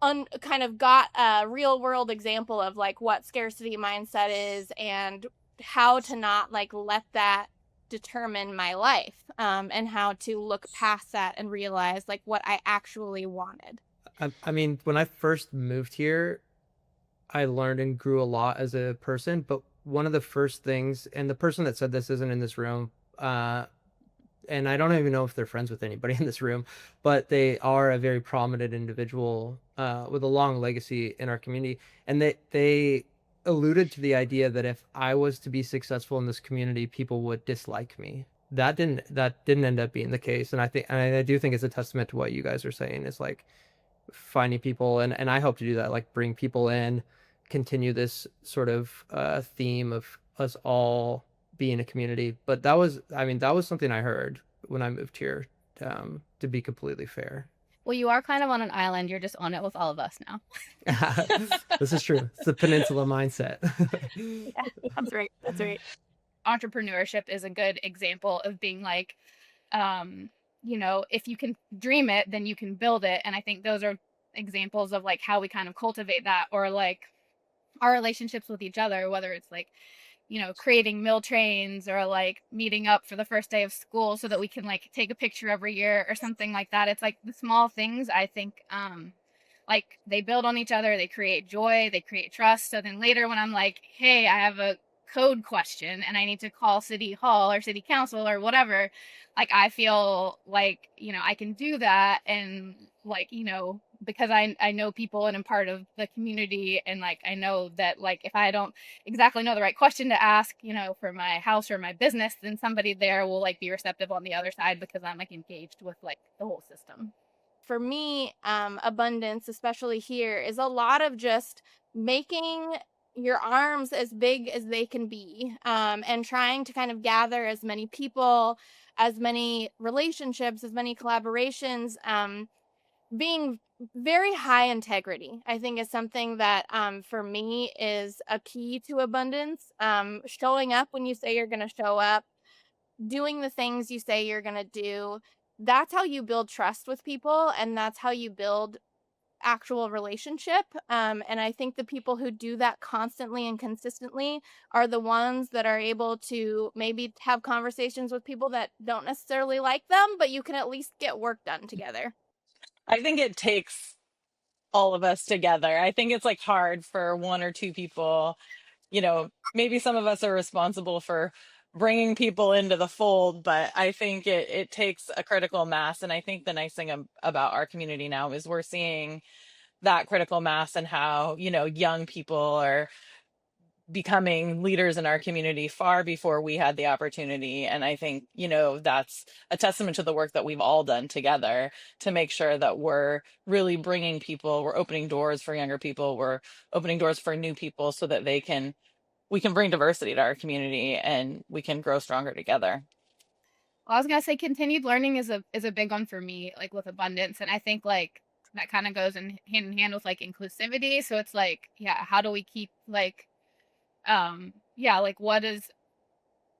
kind of got a real world example of like what scarcity mindset is, and how to not like let that determine my life, and how to look past that and realize like what I actually wanted. I mean, when I first moved here, I learned and grew a lot as a person, but one of the first things, and the person that said this isn't in this room, and I don't even know if they're friends with anybody in this room, but they are a very prominent individual with a long legacy in our community. And they alluded to the idea that if I was to be successful in this community, people would dislike me. That didn't end up being the case. And I do think it's a testament to what you guys are saying, is like finding people, and I hope to do that, like bring people in, continue this sort of theme of us all being a community. But that was something I heard when I moved here, to be completely fair. Well, you are kind of on an island. You're just on it with all of us now. This is true. It's the peninsula mindset. Yeah, that's right. That's right. Entrepreneurship is a good example of being like, if you can dream it, then you can build it. And I think those are examples of like how we kind of cultivate that, or like our relationships with each other, whether it's like creating meal trains or like meeting up for the first day of school so that we can like take a picture every year or something like that. It's like the small things, I think, like they build on each other, they create joy, they create trust. So then later when I'm like, hey, I have a code question and I need to call city hall or city council or whatever, like I feel like, I can do that. And like, because I know people and I'm part of the community, and like I know that like if I don't exactly know the right question to ask, for my house or my business, then somebody there will like be receptive on the other side because I'm like engaged with like the whole system. For me, abundance, especially here, is a lot of just making your arms as big as they can be, and trying to kind of gather as many people, as many relationships, as many collaborations, being very high integrity, I think, is something that for me is a key to abundance. Showing up when you say you're going to show up, doing the things you say you're going to do. That's how you build trust with people, and that's how you build actual relationship. And I think the people who do that constantly and consistently are the ones that are able to maybe have conversations with people that don't necessarily like them, but you can at least get work done together. I think it takes all of us together. I think it's like hard for one or two people. Maybe some of us are responsible for bringing people into the fold, but I think it takes a critical mass. And I think the nice thing about our community now is we're seeing that critical mass and how, young people are becoming leaders in our community far before we had the opportunity. And I think, that's a testament to the work that we've all done together to make sure that we're really bringing people, we're opening doors for younger people, we're opening doors for new people so that we can bring diversity to our community and we can grow stronger together. Well, I was gonna say continued learning is a big one for me, like with abundance, and I think like that kind of goes in hand with like inclusivity. So it's like, yeah, how do we keep like, yeah, like what is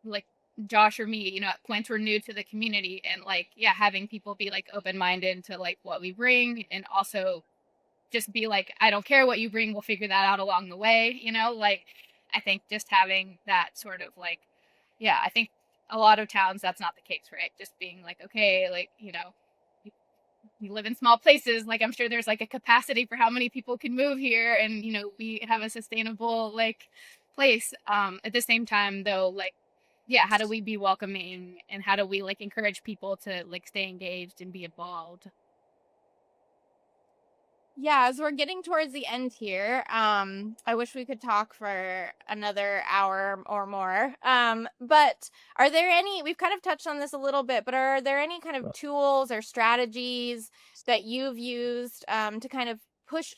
like Josh or me, at points we're new to the community, and like, yeah, having people be like open minded to like what we bring, and also just be like, I don't care what you bring, we'll figure that out along the way, like I think just having that sort of like, yeah, I think a lot of towns that's not the case, right? Just being like, okay, like, we live in small places, like I'm sure there's like a capacity for how many people can move here, and we have a sustainable like place. At the same time though, like, yeah, how do we be welcoming, and how do we like encourage people to like stay engaged and be involved? Yeah, as we're getting towards the end here, I wish we could talk for another hour or more. But are there any, we've kind of touched on this a little bit, but are there any kind of tools or strategies that you've used to kind of push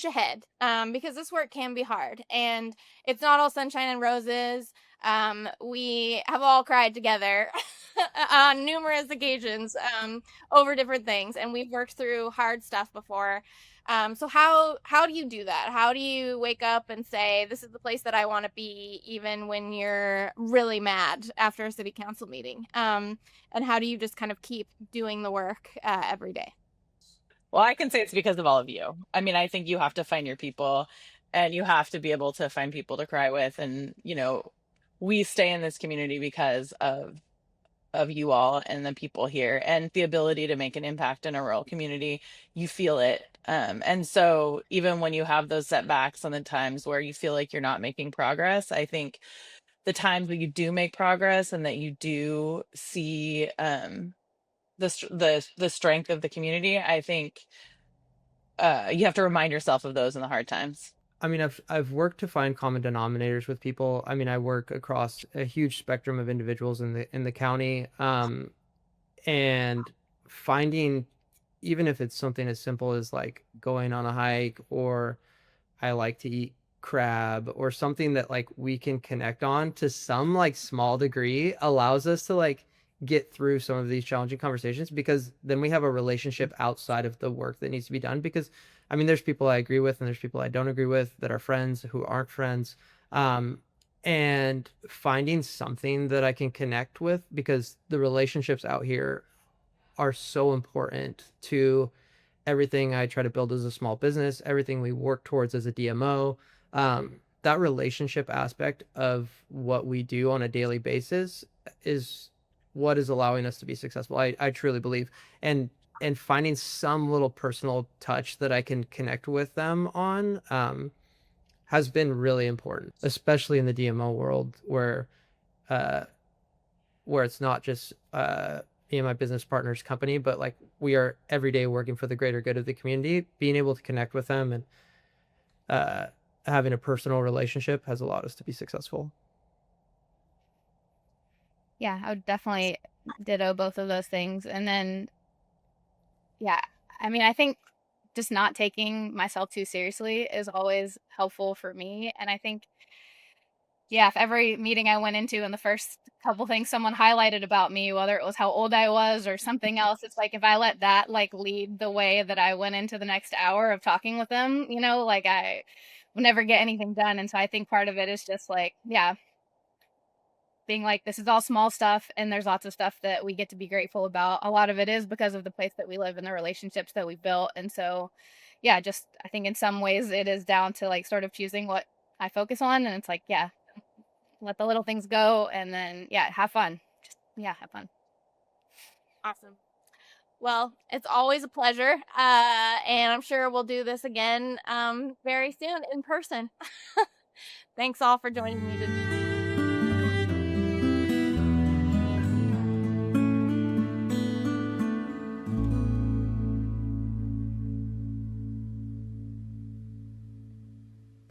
ahead? Because this work can be hard and it's not all sunshine and roses. We have all cried together on numerous occasions over different things, and we've worked through hard stuff before. So how do you do that? How do you wake up and say, this is the place that I want to be, even when you're really mad after a city council meeting? And how do you just kind of keep doing the work every day? Well, I can say it's because of all of you. I mean, I think you have to find your people and you have to be able to find people to cry with. And, we stay in this community because of you all and the people here and the ability to make an impact in a rural community. You feel it. And so even when you have those setbacks and the times where you feel like you're not making progress, I think the times where you do make progress and that you do see the strength of the community, I think you have to remind yourself of those in the hard times. I mean, I've worked to find common denominators with people. I mean, I work across a huge spectrum of individuals in the county, and finding, even if it's something as simple as like going on a hike, or I like to eat crab, or something that like we can connect on to some like small degree, allows us to like get through some of these challenging conversations, because then we have a relationship outside of the work that needs to be done. Because I mean, there's people I agree with and there's people I don't agree with that are friends who aren't friends. Um, and finding something that I can connect with, because the relationships out here are so important to everything I try to build as a small business, everything we work towards as a DMO. That relationship aspect of what we do on a daily basis is what is allowing us to be successful. I truly believe. And finding some little personal touch that I can connect with them on has been really important, especially in the DMO world where it's not just me and my business partner's company, but like we are every day working for the greater good of the community. Being able to connect with them and having a personal relationship has allowed us to be successful. Yeah, I would definitely ditto both of those things. And then, yeah, I mean, I think just not taking myself too seriously is always helpful for me. And I think, yeah, if every meeting I went into and the first couple things someone highlighted about me, whether it was how old I was or something else, it's like if I let that like lead the way that I went into the next hour of talking with them, you know, like I would never get anything done. And so I think part of it is just like, yeah, being like, this is all small stuff and there's lots of stuff that we get to be grateful about. A lot of it is because of the place that we live and the relationships that we built. And so, yeah, just I think in some ways it is down to like sort of choosing what I focus on. And it's like, yeah, let the little things go and then, yeah, have fun. Just, yeah, have fun. Awesome. Well, it's always a pleasure. And I'm sure we'll do this again very soon in person. Thanks all for joining me today.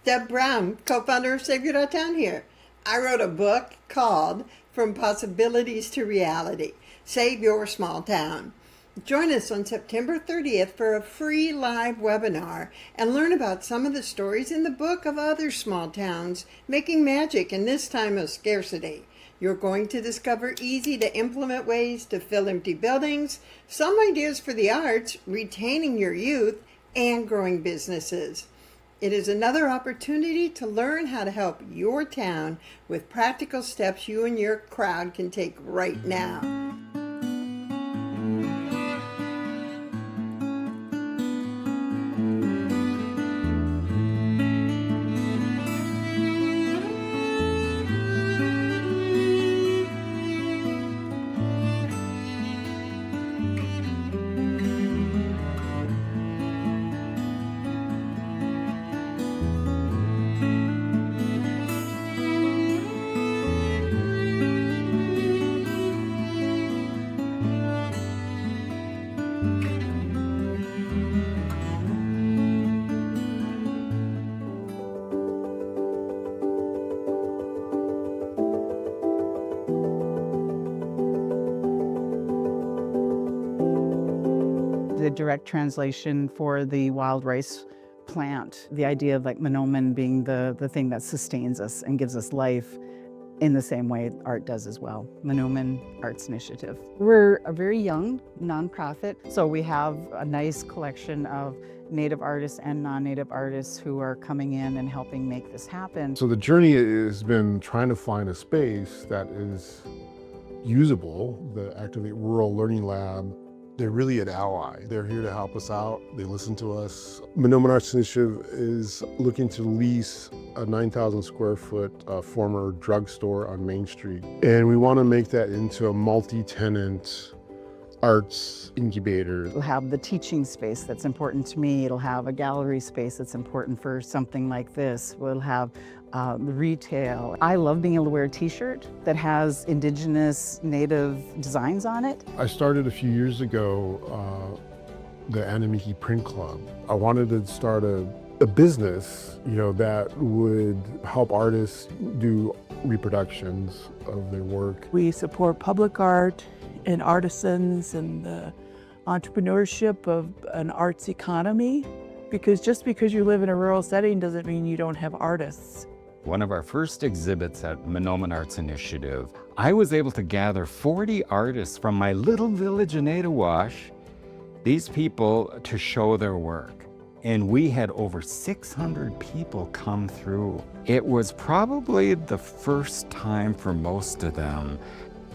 Deb Brown, co-founder of Savior.town here. I wrote a book called From Possibilities to Reality, Save Your Small Town. Join us on September 30th for a free live webinar and learn about some of the stories in the book of other small towns making magic in this time of scarcity. You're going to discover easy to implement ways to fill empty buildings, some ideas for the arts, retaining your youth, and growing businesses. It is another opportunity to learn how to help your town with practical steps you and your crowd can take right now. The direct translation for the wild rice plant, the idea of like monomen being the thing that sustains us and gives us life in the same way art does as well. Monomen Arts Initiative. We're a very young nonprofit, so we have a nice collection of Native artists and non-Native artists who are coming in and helping make this happen. So the journey has been trying to find a space that is usable. The Activate Rural Learning Lab, they're really an ally. They're here to help us out. They listen to us. Monomen Arts Initiative is looking to lease a 9,000 square foot former drugstore on Main Street. And we want to make that into a multi-tenant arts incubator. It'll have the teaching space that's important to me. It'll have a gallery space that's important for something like this. We'll have retail. I love being able to wear a t-shirt that has indigenous native designs on it. I started a few years ago the Anamiki Print Club. I wanted to start a business, that would help artists do reproductions of their work. We support public art and artisans and the entrepreneurship of an arts economy, because just because you live in a rural setting doesn't mean you don't have artists. One of our first exhibits at Monomen Arts Initiative, I was able to gather 40 artists from my little village in Adawash, these people to show their work. And we had over 600 people come through. It was probably the first time for most of them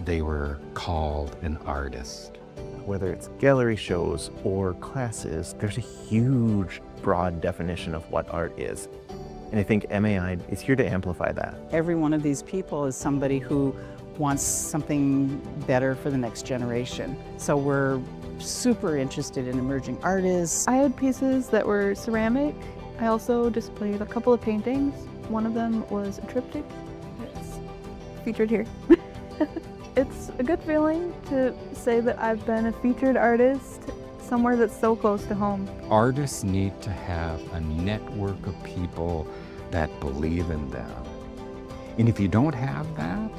they were called an artist. whether it's gallery shows or classes, there's a huge, broad definition of what art is. And I think MAI is here to amplify that. Every one of these people is somebody who wants something better for the next generation. So we're super interested in emerging artists. I had pieces that were ceramic. I also displayed a couple of paintings. One of them was a triptych. It's featured here. It's a good feeling to say that I've been a featured artist somewhere that's so close to home. Artists need to have a network of people that believe in them. And if you don't have that,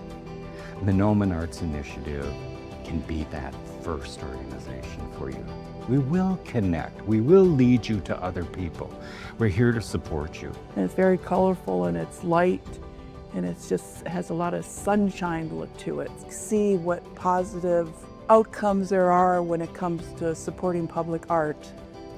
the Noman Arts Initiative can be that first organization for you. We will connect. We will lead you to other people. We're here to support you. And it's very colorful and it's light and it just has a lot of sunshine look to it. See what positive outcomes there are when it comes to supporting public art.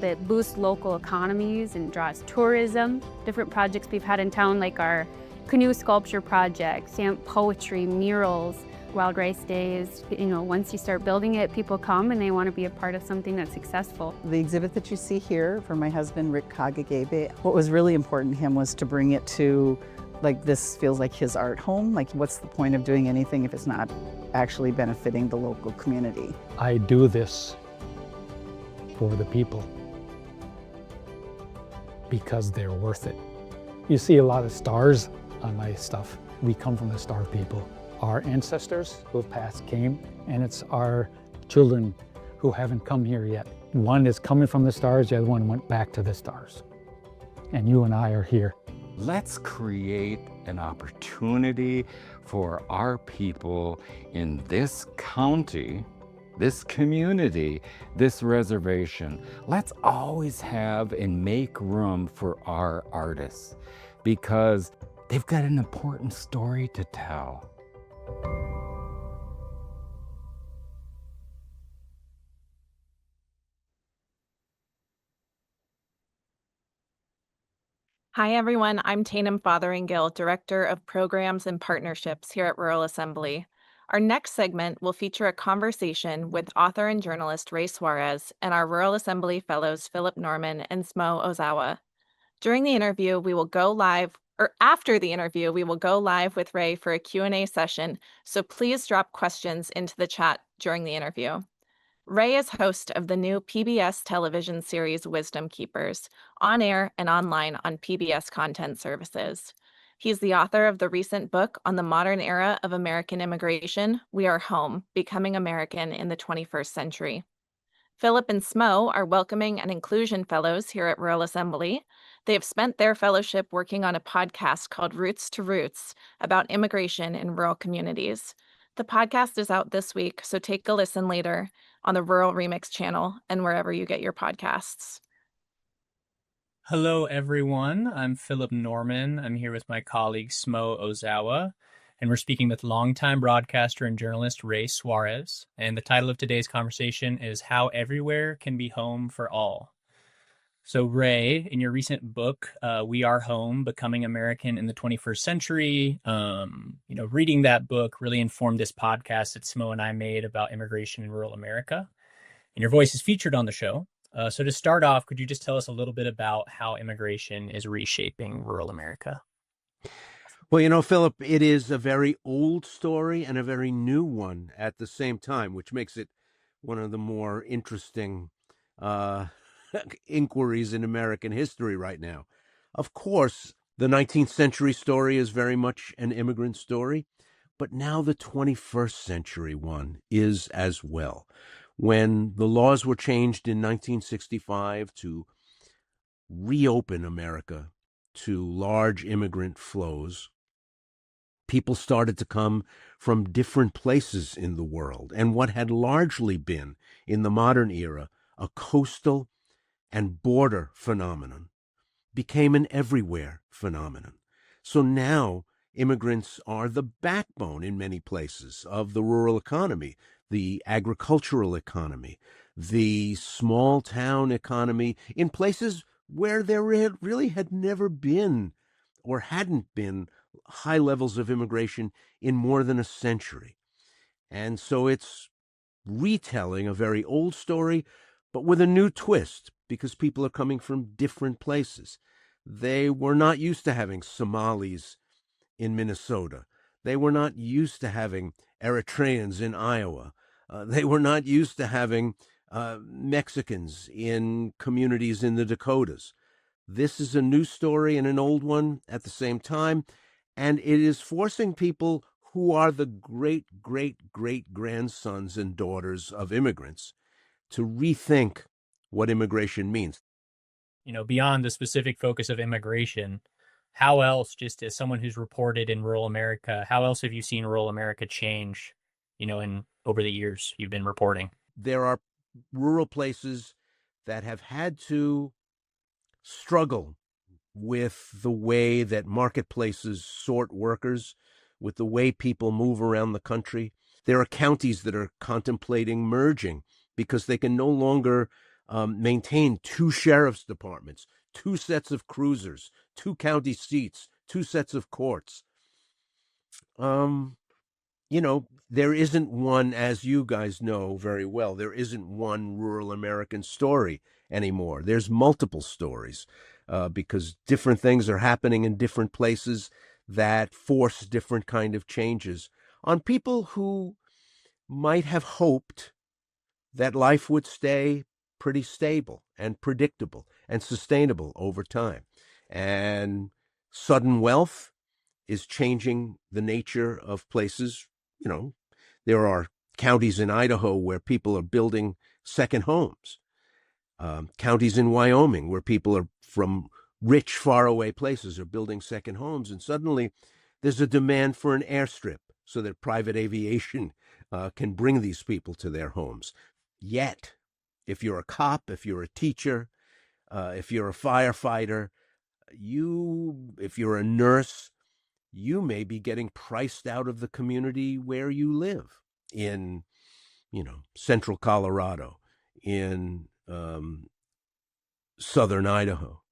That boosts local economies and draws tourism. Different projects we've had in town like our canoe sculpture project, stamp poetry, murals, Wild Rice Days. You know, once you start building it, people come and they want to be a part of something that's successful. The exhibit that you see here for my husband, Rick Kagagebe, what was really important to him was to bring it to, like, this feels like his art home. Like, what's the point of doing anything if it's not actually benefiting the local community? I do this for the people because they're worth it. You see a lot of stars on my stuff. We come from the star people. Our ancestors who have passed came, and it's our children who haven't come here yet. One is coming from the stars, the other one went back to the stars. And you and I are here. Let's create an opportunity for our people in this county, this community, this reservation. Let's always have and make room for our artists because they've got an important story to tell. Hi, everyone. I'm Tatum Fotheringill, Director of Programs and Partnerships here at Rural Assembly. Our next segment will feature a conversation with author and journalist Ray Suarez and our Rural Assembly Fellows Philip Norman and Smo Ozawa. During the interview, we will go live, or after the interview, we will go live with Ray for a Q&A session, so please drop questions into the chat during the interview. Ray is host of the new PBS television series Wisdom Keepers, on air and online on PBS content services. He's the author of the recent book on the modern era of American immigration, We Are Home, Becoming American in the 21st Century. Philip and Smo are Welcoming and Inclusion Fellows here at Rural Assembly. They have spent their fellowship working on a podcast called Roots to Roots about immigration in rural communities. The podcast is out this week, so take a listen later on the Rural Remix channel and wherever you get your podcasts. Hello, everyone. I'm Philip Norman. I'm here with my colleague Smo Ozawa, and we're speaking with longtime broadcaster and journalist Ray Suarez. And the title of today's conversation is How Everywhere Can Be Home for All. So, Ray, in your recent book, We Are Home, Becoming American in the 21st Century, reading that book really informed this podcast that Smo and I made about immigration in rural America. And your voice is featured on the show. So to start off, could you just tell us a little bit about how immigration is reshaping rural America? Well, Philip, it is a very old story and a very new one at the same time, which makes it one of the more interesting inquiries in American history right now. Of course, the 19th century story is very much an immigrant story, but now the 21st century one is as well. When the laws were changed in 1965 to reopen America to large immigrant flows, people started to come from different places in the world. And what had largely been, in the modern era, a coastal and border phenomenon became an everywhere phenomenon. So now immigrants are the backbone in many places of the rural economy, the agricultural economy, the small town economy, in places where there really had never been or hadn't been high levels of immigration in more than a century. And so it's retelling a very old story, but with a new twist because people are coming from different places. They were not used to having Somalis in Minnesota. They were not used to having Eritreans in Iowa. They were not used to having Mexicans in communities in the Dakotas. This is a new story and an old one at the same time, and it is forcing people who are the great, great, great grandsons and daughters of immigrants to rethink what immigration means. You know, beyond the specific focus of immigration, how else, just as someone who's reported in rural America, how else have you seen rural America change, in over the years you've been reporting? There are rural places that have had to struggle with the way that marketplaces sort workers, with the way people move around the country. There are counties that are contemplating merging because they can no longer maintain two sheriff's departments, two sets of cruisers, two county seats, two sets of courts. There isn't one, as you guys know very well, there isn't one rural American story anymore. There's multiple stories because different things are happening in different places that force different kind of changes on people who might have hoped that life would stay pretty stable and predictable and sustainable over time. And sudden wealth is changing the nature of places. There are counties in Idaho where people are building second homes, counties in Wyoming where people are from rich, faraway places are building second homes, and suddenly there's a demand for an airstrip so that private aviation can bring these people to their homes. Yet, if you're a cop, if you're a teacher, if you're a firefighter, if you're a nurse, you may be getting priced out of the community where you live in, central Colorado, in southern Idaho,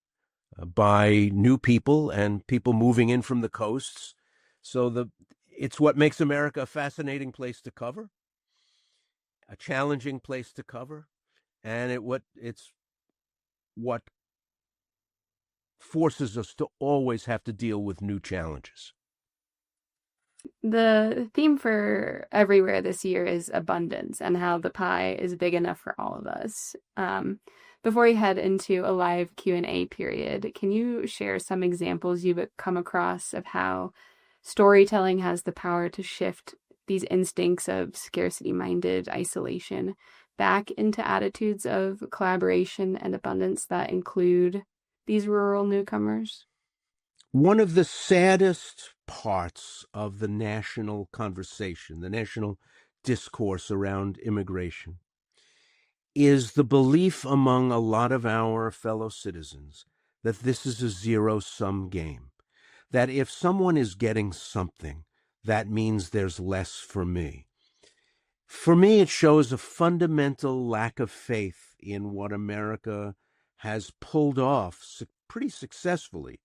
by new people and people moving in from the coasts. So it's what makes America a fascinating place to cover, a challenging place to cover, and it's what forces us to always have to deal with new challenges. The theme for everywhere this year is abundance and how the pie is big enough for all of us. Before we head into a live Q&A period, can you share some examples you've come across of how storytelling has the power to shift these instincts of scarcity-minded isolation back into attitudes of collaboration and abundance that include these rural newcomers? One of the saddest parts of the national conversation, the national discourse around immigration, is the belief among a lot of our fellow citizens that this is a zero-sum game, that if someone is getting something, that means there's less for me. For me, it shows a fundamental lack of faith in what America has pulled off pretty successfully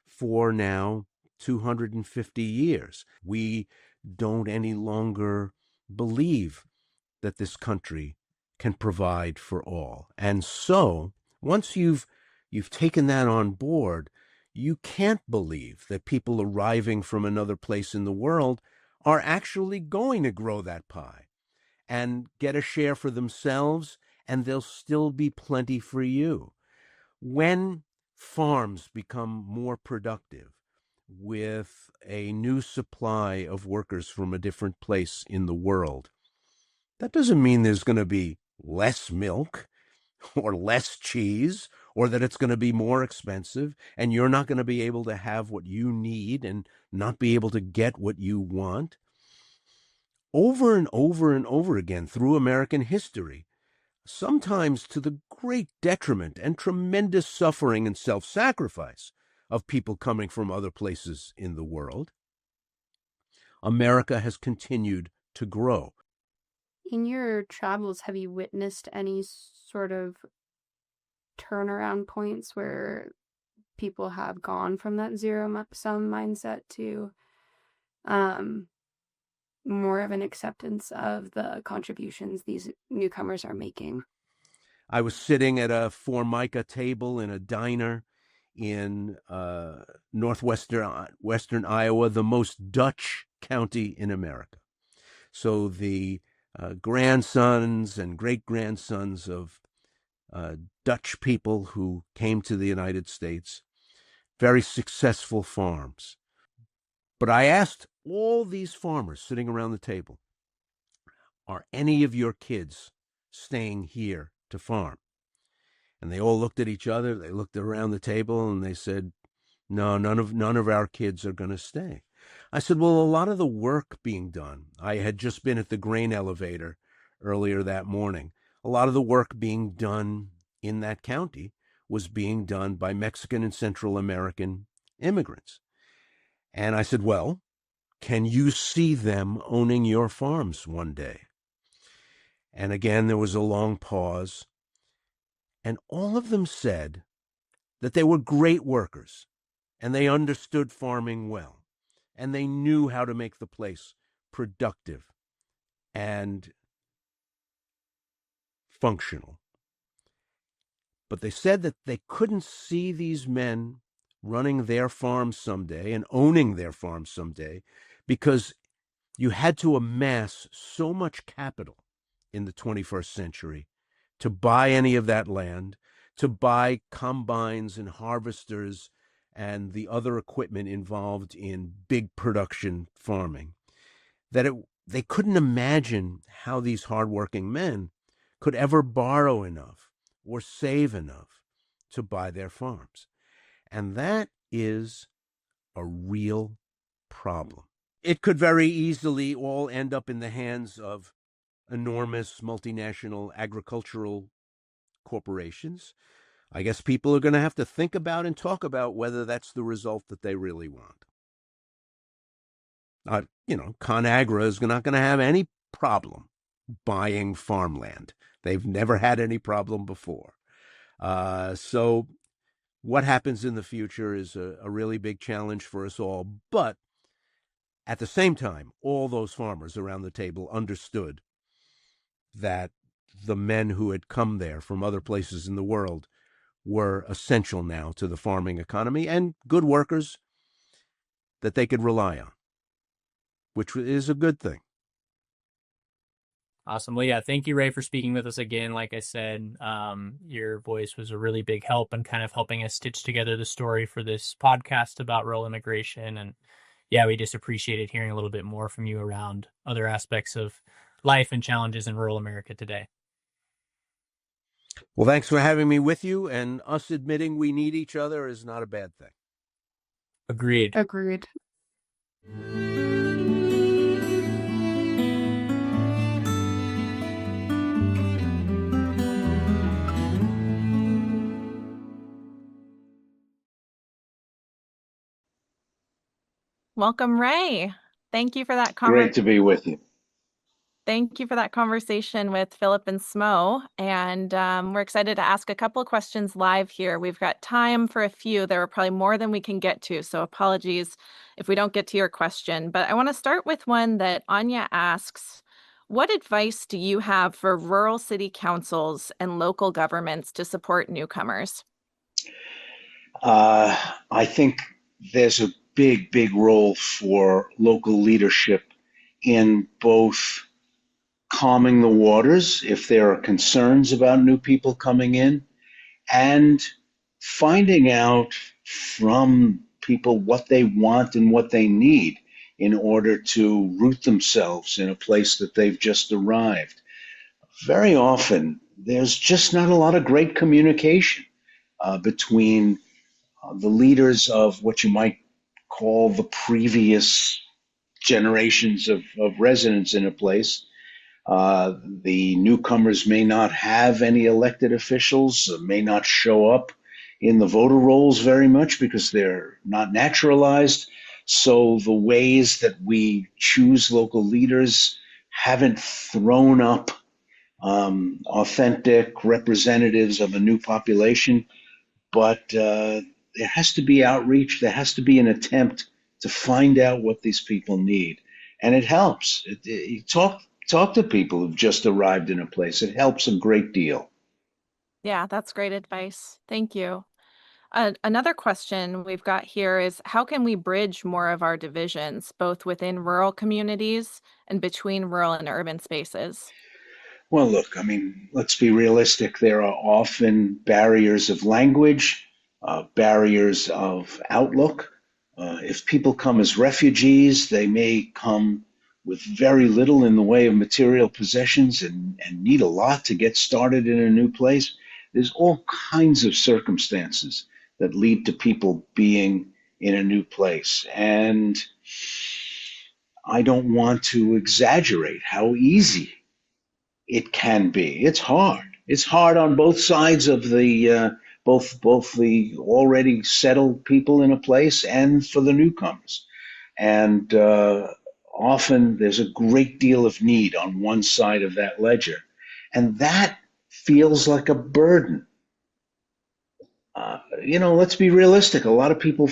for now 250 years. We don't any longer believe that this country can provide for all. And so once you've taken that on board, you can't believe that people arriving from another place in the world are actually going to grow that pie and get a share for themselves, and there'll still be plenty for you. When farms become more productive with a new supply of workers from a different place in the world, that doesn't mean there's going to be less milk or less cheese, or that it's going to be more expensive and you're not going to be able to have what you need and not be able to get what you want. Over and over and over again through American history, sometimes to the great detriment and tremendous suffering and self-sacrifice of people coming from other places in the world, America has continued to grow. In your travels, have you witnessed any sort of turnaround points where people have gone from that zero-sum mindset to more of an acceptance of the contributions these newcomers are making? I was sitting at a Formica table in a diner in western Iowa, the most Dutch county in America. So the grandsons and great-grandsons of Dutch people who came to the United States, very successful farms. But I asked all these farmers sitting around the table, are any of your kids staying here to farm? And they all looked at each other. They looked around the table and they said, no, none of our kids are going to stay. I said, well, a lot of the work being done, I had just been at the grain elevator earlier that morning. A lot of the work being done in that county was being done by Mexican and Central American immigrants. And I said, well, can you see them owning your farms one day? And again, there was a long pause. And all of them said that they were great workers and they understood farming well and they knew how to make the place productive and functional. But they said that they couldn't see these men running their farms someday and owning their farms someday because you had to amass so much capital in the 21st century to buy any of that land, to buy combines and harvesters and the other equipment involved in big production farming, that they couldn't imagine how these hardworking men could ever borrow enough or save enough to buy their farms. And that is a real problem. It could very easily all end up in the hands of enormous multinational agricultural corporations. I guess people are going to have to think about and talk about whether that's the result that they really want. ConAgra is not going to have any problem buying farmland. They've never had any problem before. So what happens in the future is a really big challenge for us all. But at the same time, all those farmers around the table understood that the men who had come there from other places in the world were essential now to the farming economy and good workers that they could rely on, which is a good thing. Awesome. Well, yeah, thank you, Ray, for speaking with us again. Like I said, your voice was a really big help in kind of helping us stitch together the story for this podcast about rural immigration. And yeah, we just appreciated hearing a little bit more from you around other aspects of life and challenges in rural America today. Well, thanks for having me with you, and us admitting we need each other is not a bad thing. Agreed. Agreed. Welcome, Ray. Thank you for that Great to be with you. Thank you for that conversation with Philip and Smo. And we're excited to ask a couple of questions live here. We've got time for a few. There are probably more than we can get to, so apologies if we don't get to your question. But I want to start with one that Anya asks. What advice do you have for rural city councils and local governments to support newcomers? I think there's a big role for local leadership in both calming the waters if there are concerns about new people coming in, and finding out from people what they want and what they need in order to root themselves in a place that they've just arrived. Very often, there's just not a lot of great communication between the leaders of what you might call the previous generations of residents in a place. The newcomers may not have any elected officials, may not show up in the voter rolls very much because they're not naturalized. So the ways that we choose local leaders haven't thrown up authentic representatives of a new population. But there has to be outreach. There has to be an attempt to find out what these people need and it helps. You talk to people who've just arrived in a place. It helps a great deal. Yeah, that's great advice. Thank you. Another question we've got here is how can we bridge more of our divisions, both within rural communities and between rural and urban spaces? Well, look, I mean, let's be realistic. There are often barriers of language, barriers of outlook. If people come as refugees, they may come with very little in the way of material possessions and need a lot to get started in a new place. There's all kinds of circumstances that lead to people being in a new place. And I don't want to exaggerate how easy it can be. It's hard. It's hard on both sides of the both the already settled people in a place and for the newcomers. And often there's a great deal of need on one side of that ledger, and that feels like a burden. Let's be realistic. A lot of people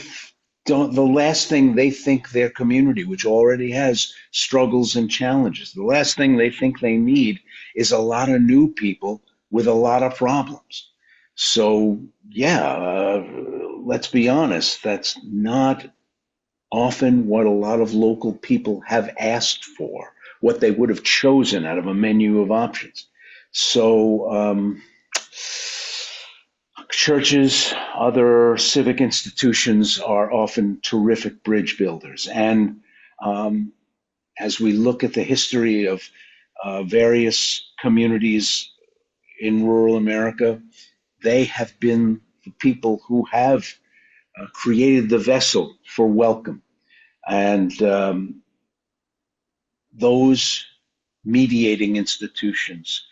don't. The last thing they think their community, which already has struggles and challenges, the last thing they think they need is a lot of new people with a lot of problems. So, yeah, let's be honest. That's not often what a lot of local people have asked for, what they would have chosen out of a menu of options. So, churches, other civic institutions are often terrific bridge builders. And as we look at the history of various communities in rural America, they have been the people who have created the vessel for welcome. And those mediating institutions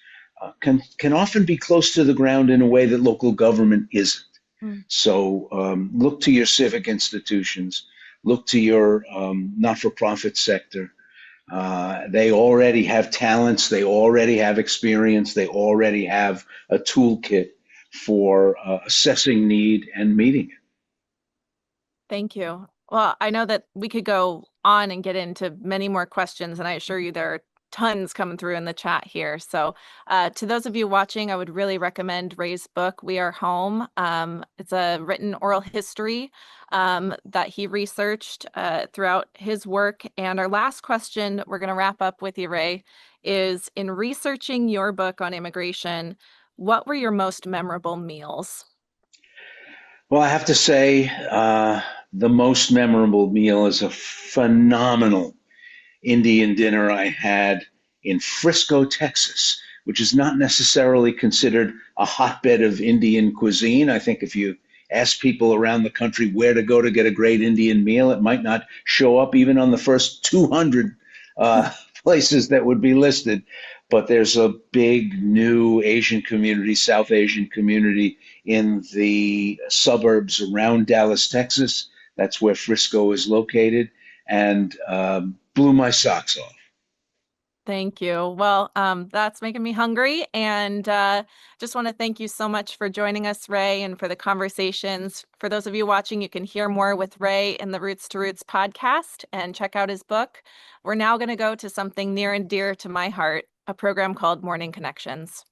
can often be close to the ground in a way that local government isn't. So look to your civic institutions, look to your not-for-profit sector. They already have talents, they already have experience, they already have a toolkit for assessing need and meeting it. Thank you. Well, I know that we could go on and get into many more questions, and I assure you there are tons coming through in the chat here. So to those of you watching, I would really recommend Ray's book, We Are Home. It's a written oral history that he researched throughout his work. And our last question, we're going to wrap up with you, Ray, is in researching your book on immigration, what were your most memorable meals? Well, I have to say, the most memorable meal is a phenomenal Indian dinner I had in Frisco, Texas, which is not necessarily considered a hotbed of Indian cuisine. I think if you ask people around the country where to go to get a great Indian meal, it might not show up even on the first 200 places that would be listed. But there's a big new Asian community, South Asian community in the suburbs around Dallas, Texas. That's where Frisco is located, and blew my socks off. Thank you. Well, that's making me hungry. And just want to thank you so much for joining us, Ray, and for the conversations. For those of you watching, you can hear more with Ray in the Roots to Roots podcast and check out his book. We're now going to go to something near and dear to my heart, a program called Morning Connections.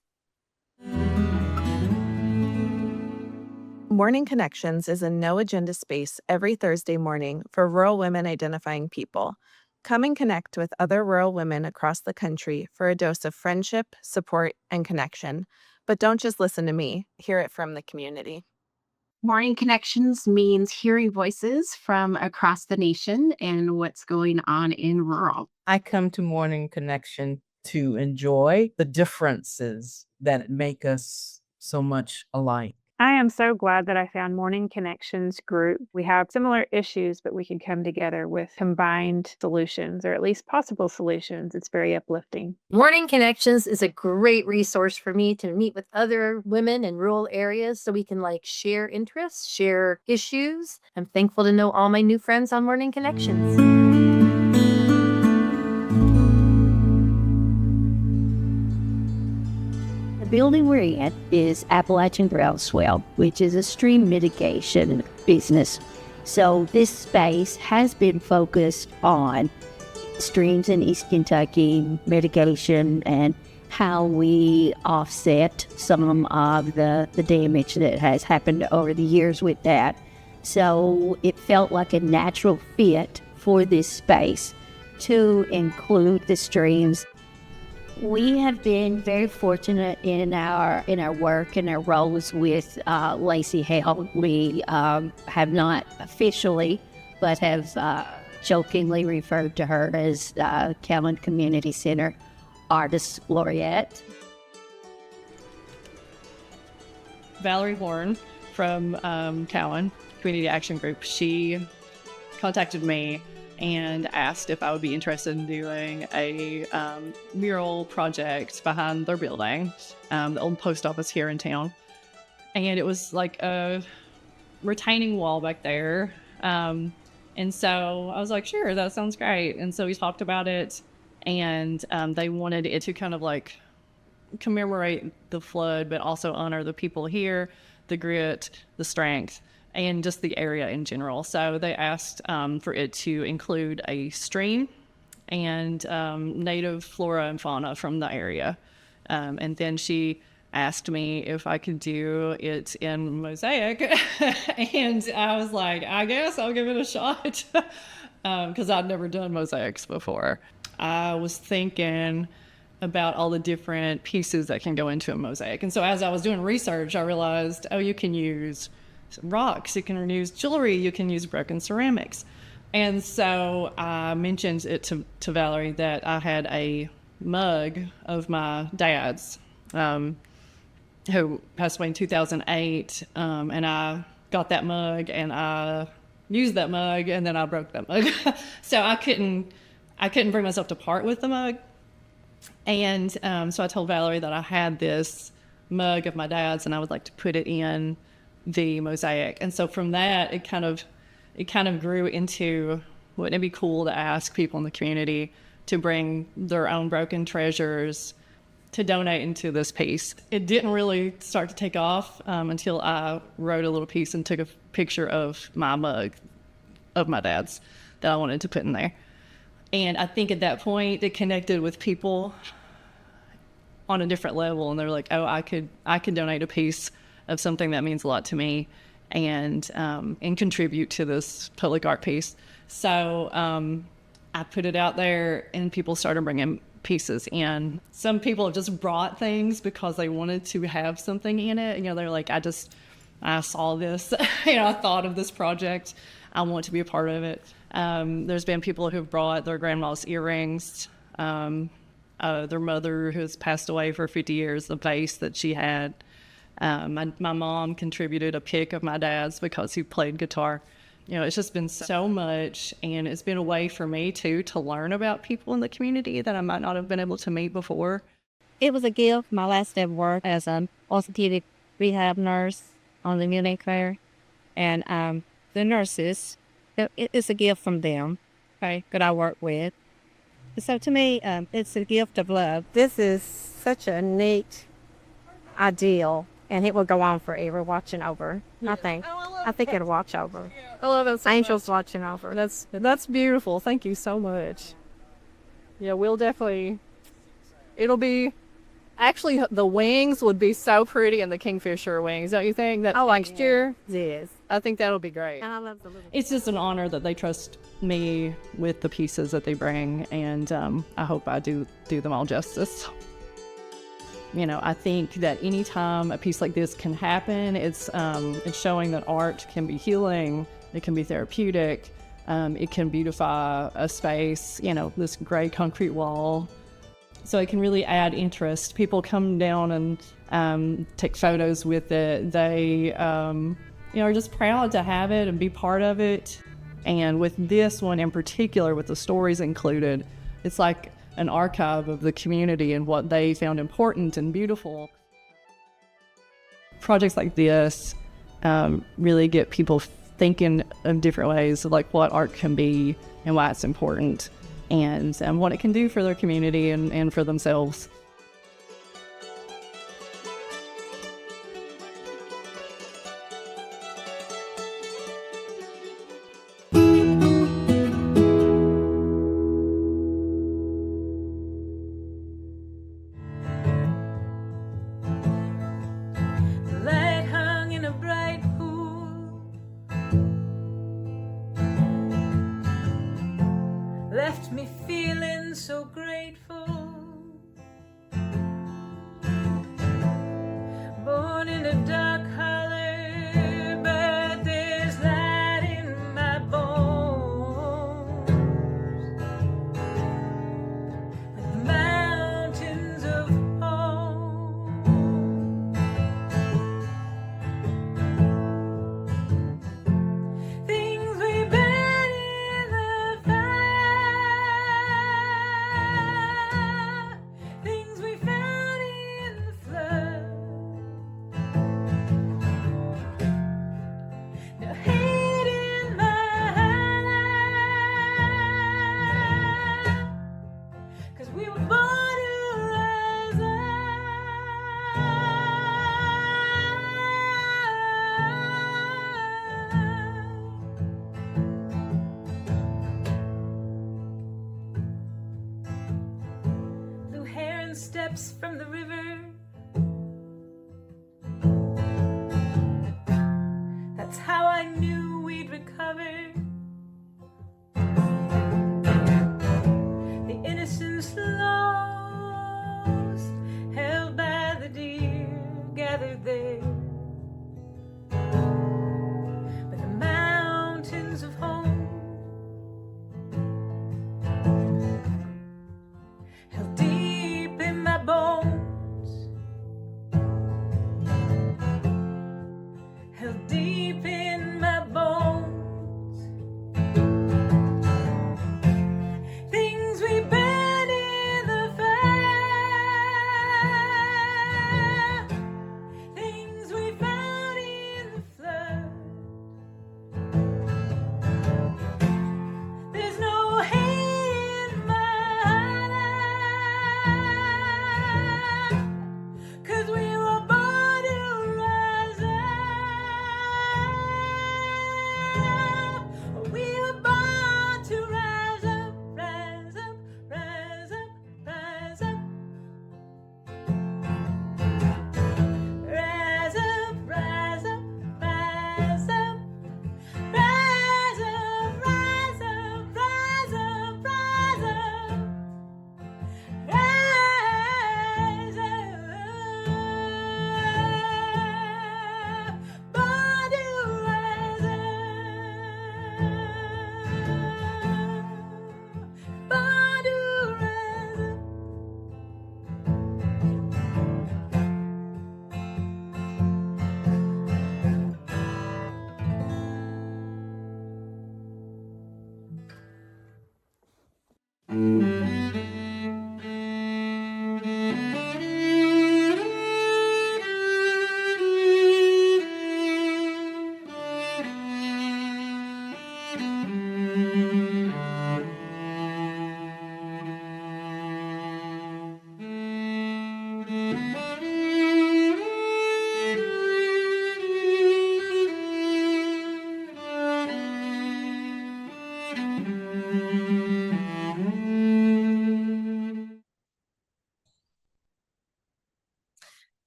Morning Connections is a no-agenda space every Thursday morning for rural women identifying people. Come and connect with other rural women across the country for a dose of friendship, support, and connection. But don't just listen to me, hear it from the community. Morning Connections means hearing voices from across the nation and what's going on in rural. I come to Morning Connection to enjoy the differences that make us so much alike. I am so glad that I found Morning Connections group. We have similar issues, but we can come together with combined solutions, or at least possible solutions. It's very uplifting. Morning Connections is a great resource for me to meet with other women in rural areas so we can share interests, share issues. I'm thankful to know all my new friends on Morning Connections. The building we're in is Appalachian Groundswell, which is a stream mitigation business. So this space has been focused on streams in East Kentucky, mitigation, and how we offset some of the damage that has happened over the years with that. So it felt like a natural fit for this space to include the streams. We have been very fortunate in our work and our roles with Lacey Hale. We have not officially, but have jokingly referred to her as Calvin Community Center Artist Laureate. Valerie Horn from Cowan Community Action Group, she contacted me and asked if I would be interested in doing a mural project behind their building, the old post office here in town. And it was like a retaining wall back there. And so I was like, sure, that sounds great. And so we talked about it, and they wanted it to kind of like commemorate the flood, but also honor the people here, the grit, the strength, and just the area in general. So they asked for it to include a stream and native flora and fauna from the area. And then she asked me if I could do it in mosaic. And I was like, I guess I'll give it a shot, because I'd never done mosaics before. I was thinking about all the different pieces that can go into a mosaic. And so as I was doing research, I realized, oh, you can use rocks, you can use jewelry, you can use broken ceramics. And so I mentioned it to Valerie that I had a mug of my dad's, who passed away in 2008, and I got that mug and I used that mug, and then I broke that mug. So I couldn't bring myself to part with the mug. And so I told Valerie that I had this mug of my dad's and I would like to put it in the mosaic. And so from that, it kind of grew into, wouldn't it be cool to ask people in the community to bring their own broken treasures to donate into this piece. It didn't really start to take off until I wrote a little piece and took a picture of my mug of my dad's that I wanted to put in there. And I think at that point it connected with people on a different level, and they're like, oh, I could donate a piece of something that means a lot to me and contribute to this public art piece. So I put it out there and people started bringing pieces in. Some people have just brought things because they wanted to have something in it. You know, they're like, I saw this, I thought of this project. I want to be a part of it. There's been people who've brought their grandma's earrings, their mother who's passed away for 50 years, the vase that she had. My mom contributed a pick of my dad's because he played guitar. It's just been so much, and it's been a way for me too to learn about people in the community that I might not have been able to meet before. It was a gift. My last day of work as an orthopedic rehab nurse on the Munich Fair, and the nurses, it's a gift from them, okay, that I work with. So to me, it's a gift of love. This is such a neat ideal, and it will go on forever watching over. I think it'll watch over. I love it so Angels much. watching over. That's beautiful. Thank you so much. Yeah, we'll definitely, it'll be, actually the wings would be so pretty, and the kingfisher wings, don't you think? That next year, yes. I think that'll be great. And I love the little. It's just an honor that they trust me with the pieces that they bring, and I hope I do them all justice. I think that anytime a piece like this can happen, it's showing that art can be healing, it can be therapeutic, it can beautify a space, this gray concrete wall. So it can really add interest. People come down and take photos with it. They are just proud to have it and be part of it. And with this one in particular, with the stories included, it's like an archive of the community and what they found important and beautiful. Projects like this really get people thinking in different ways of like what art can be and why it's important, and what it can do for their community and for themselves. left me feeling so grateful. Born in a dark holler, but there's light in my bones. Like mountains of home. Things we burn in the fire, things we found in the flood. No hate in my heart, 'cause we were born to rise up. Blue heron steps from the river. That's how I knew we'd recover. The innocence lost, held by the deer gathered there. But the mountains of home held deep in my bones, held deep in my bones. Things we burn in the fire, things we found in the flood. There's no hate in my heart, 'cause we were born to rise up. We were born to rise up, rise up, rise up, rise up. Rise up, rise up, rise up. Rise up, rise up, rise up, rise up. Rise up. Born to rise up. Born to rise up.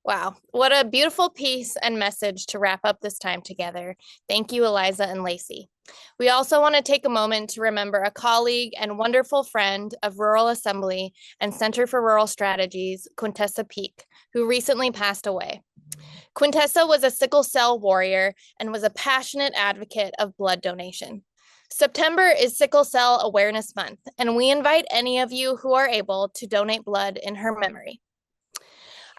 Wow, what a beautiful piece and message to wrap up this time together. Thank you, Eliza and Lacey. We also want to take a moment to remember a colleague and wonderful friend of Rural Assembly and Center for Rural Strategies, Quintessa Peak, who recently passed away. Quintessa was a sickle cell warrior and was a passionate advocate of blood donation. September is Sickle Cell Awareness Month, and we invite any of you who are able to donate blood in her memory.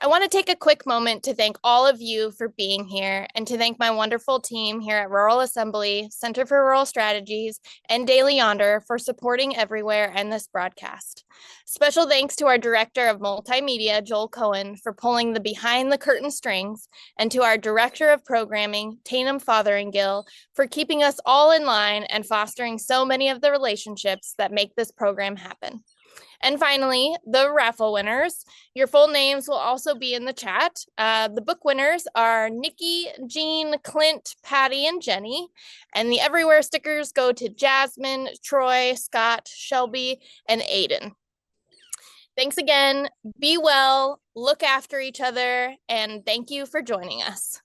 I want to take a quick moment to thank all of you for being here and to thank my wonderful team here at Rural Assembly, Center for Rural Strategies, and Daily Yonder for supporting Everywhere and this broadcast. Special thanks to our Director of Multimedia, Joel Cohen, for pulling the behind the curtain strings, and to our Director of Programming, Tatum Fotheringill, for keeping us all in line and fostering so many of the relationships that make this program happen. And finally, the raffle winners. Your full names will also be in the chat. The book winners are Nikki, Jean, Clint, Patty, and Jenny. And the Everywhere stickers go to Jasmine, Troy, Scott, Shelby, and Aiden. Thanks again. Be well, look after each other, and thank you for joining us.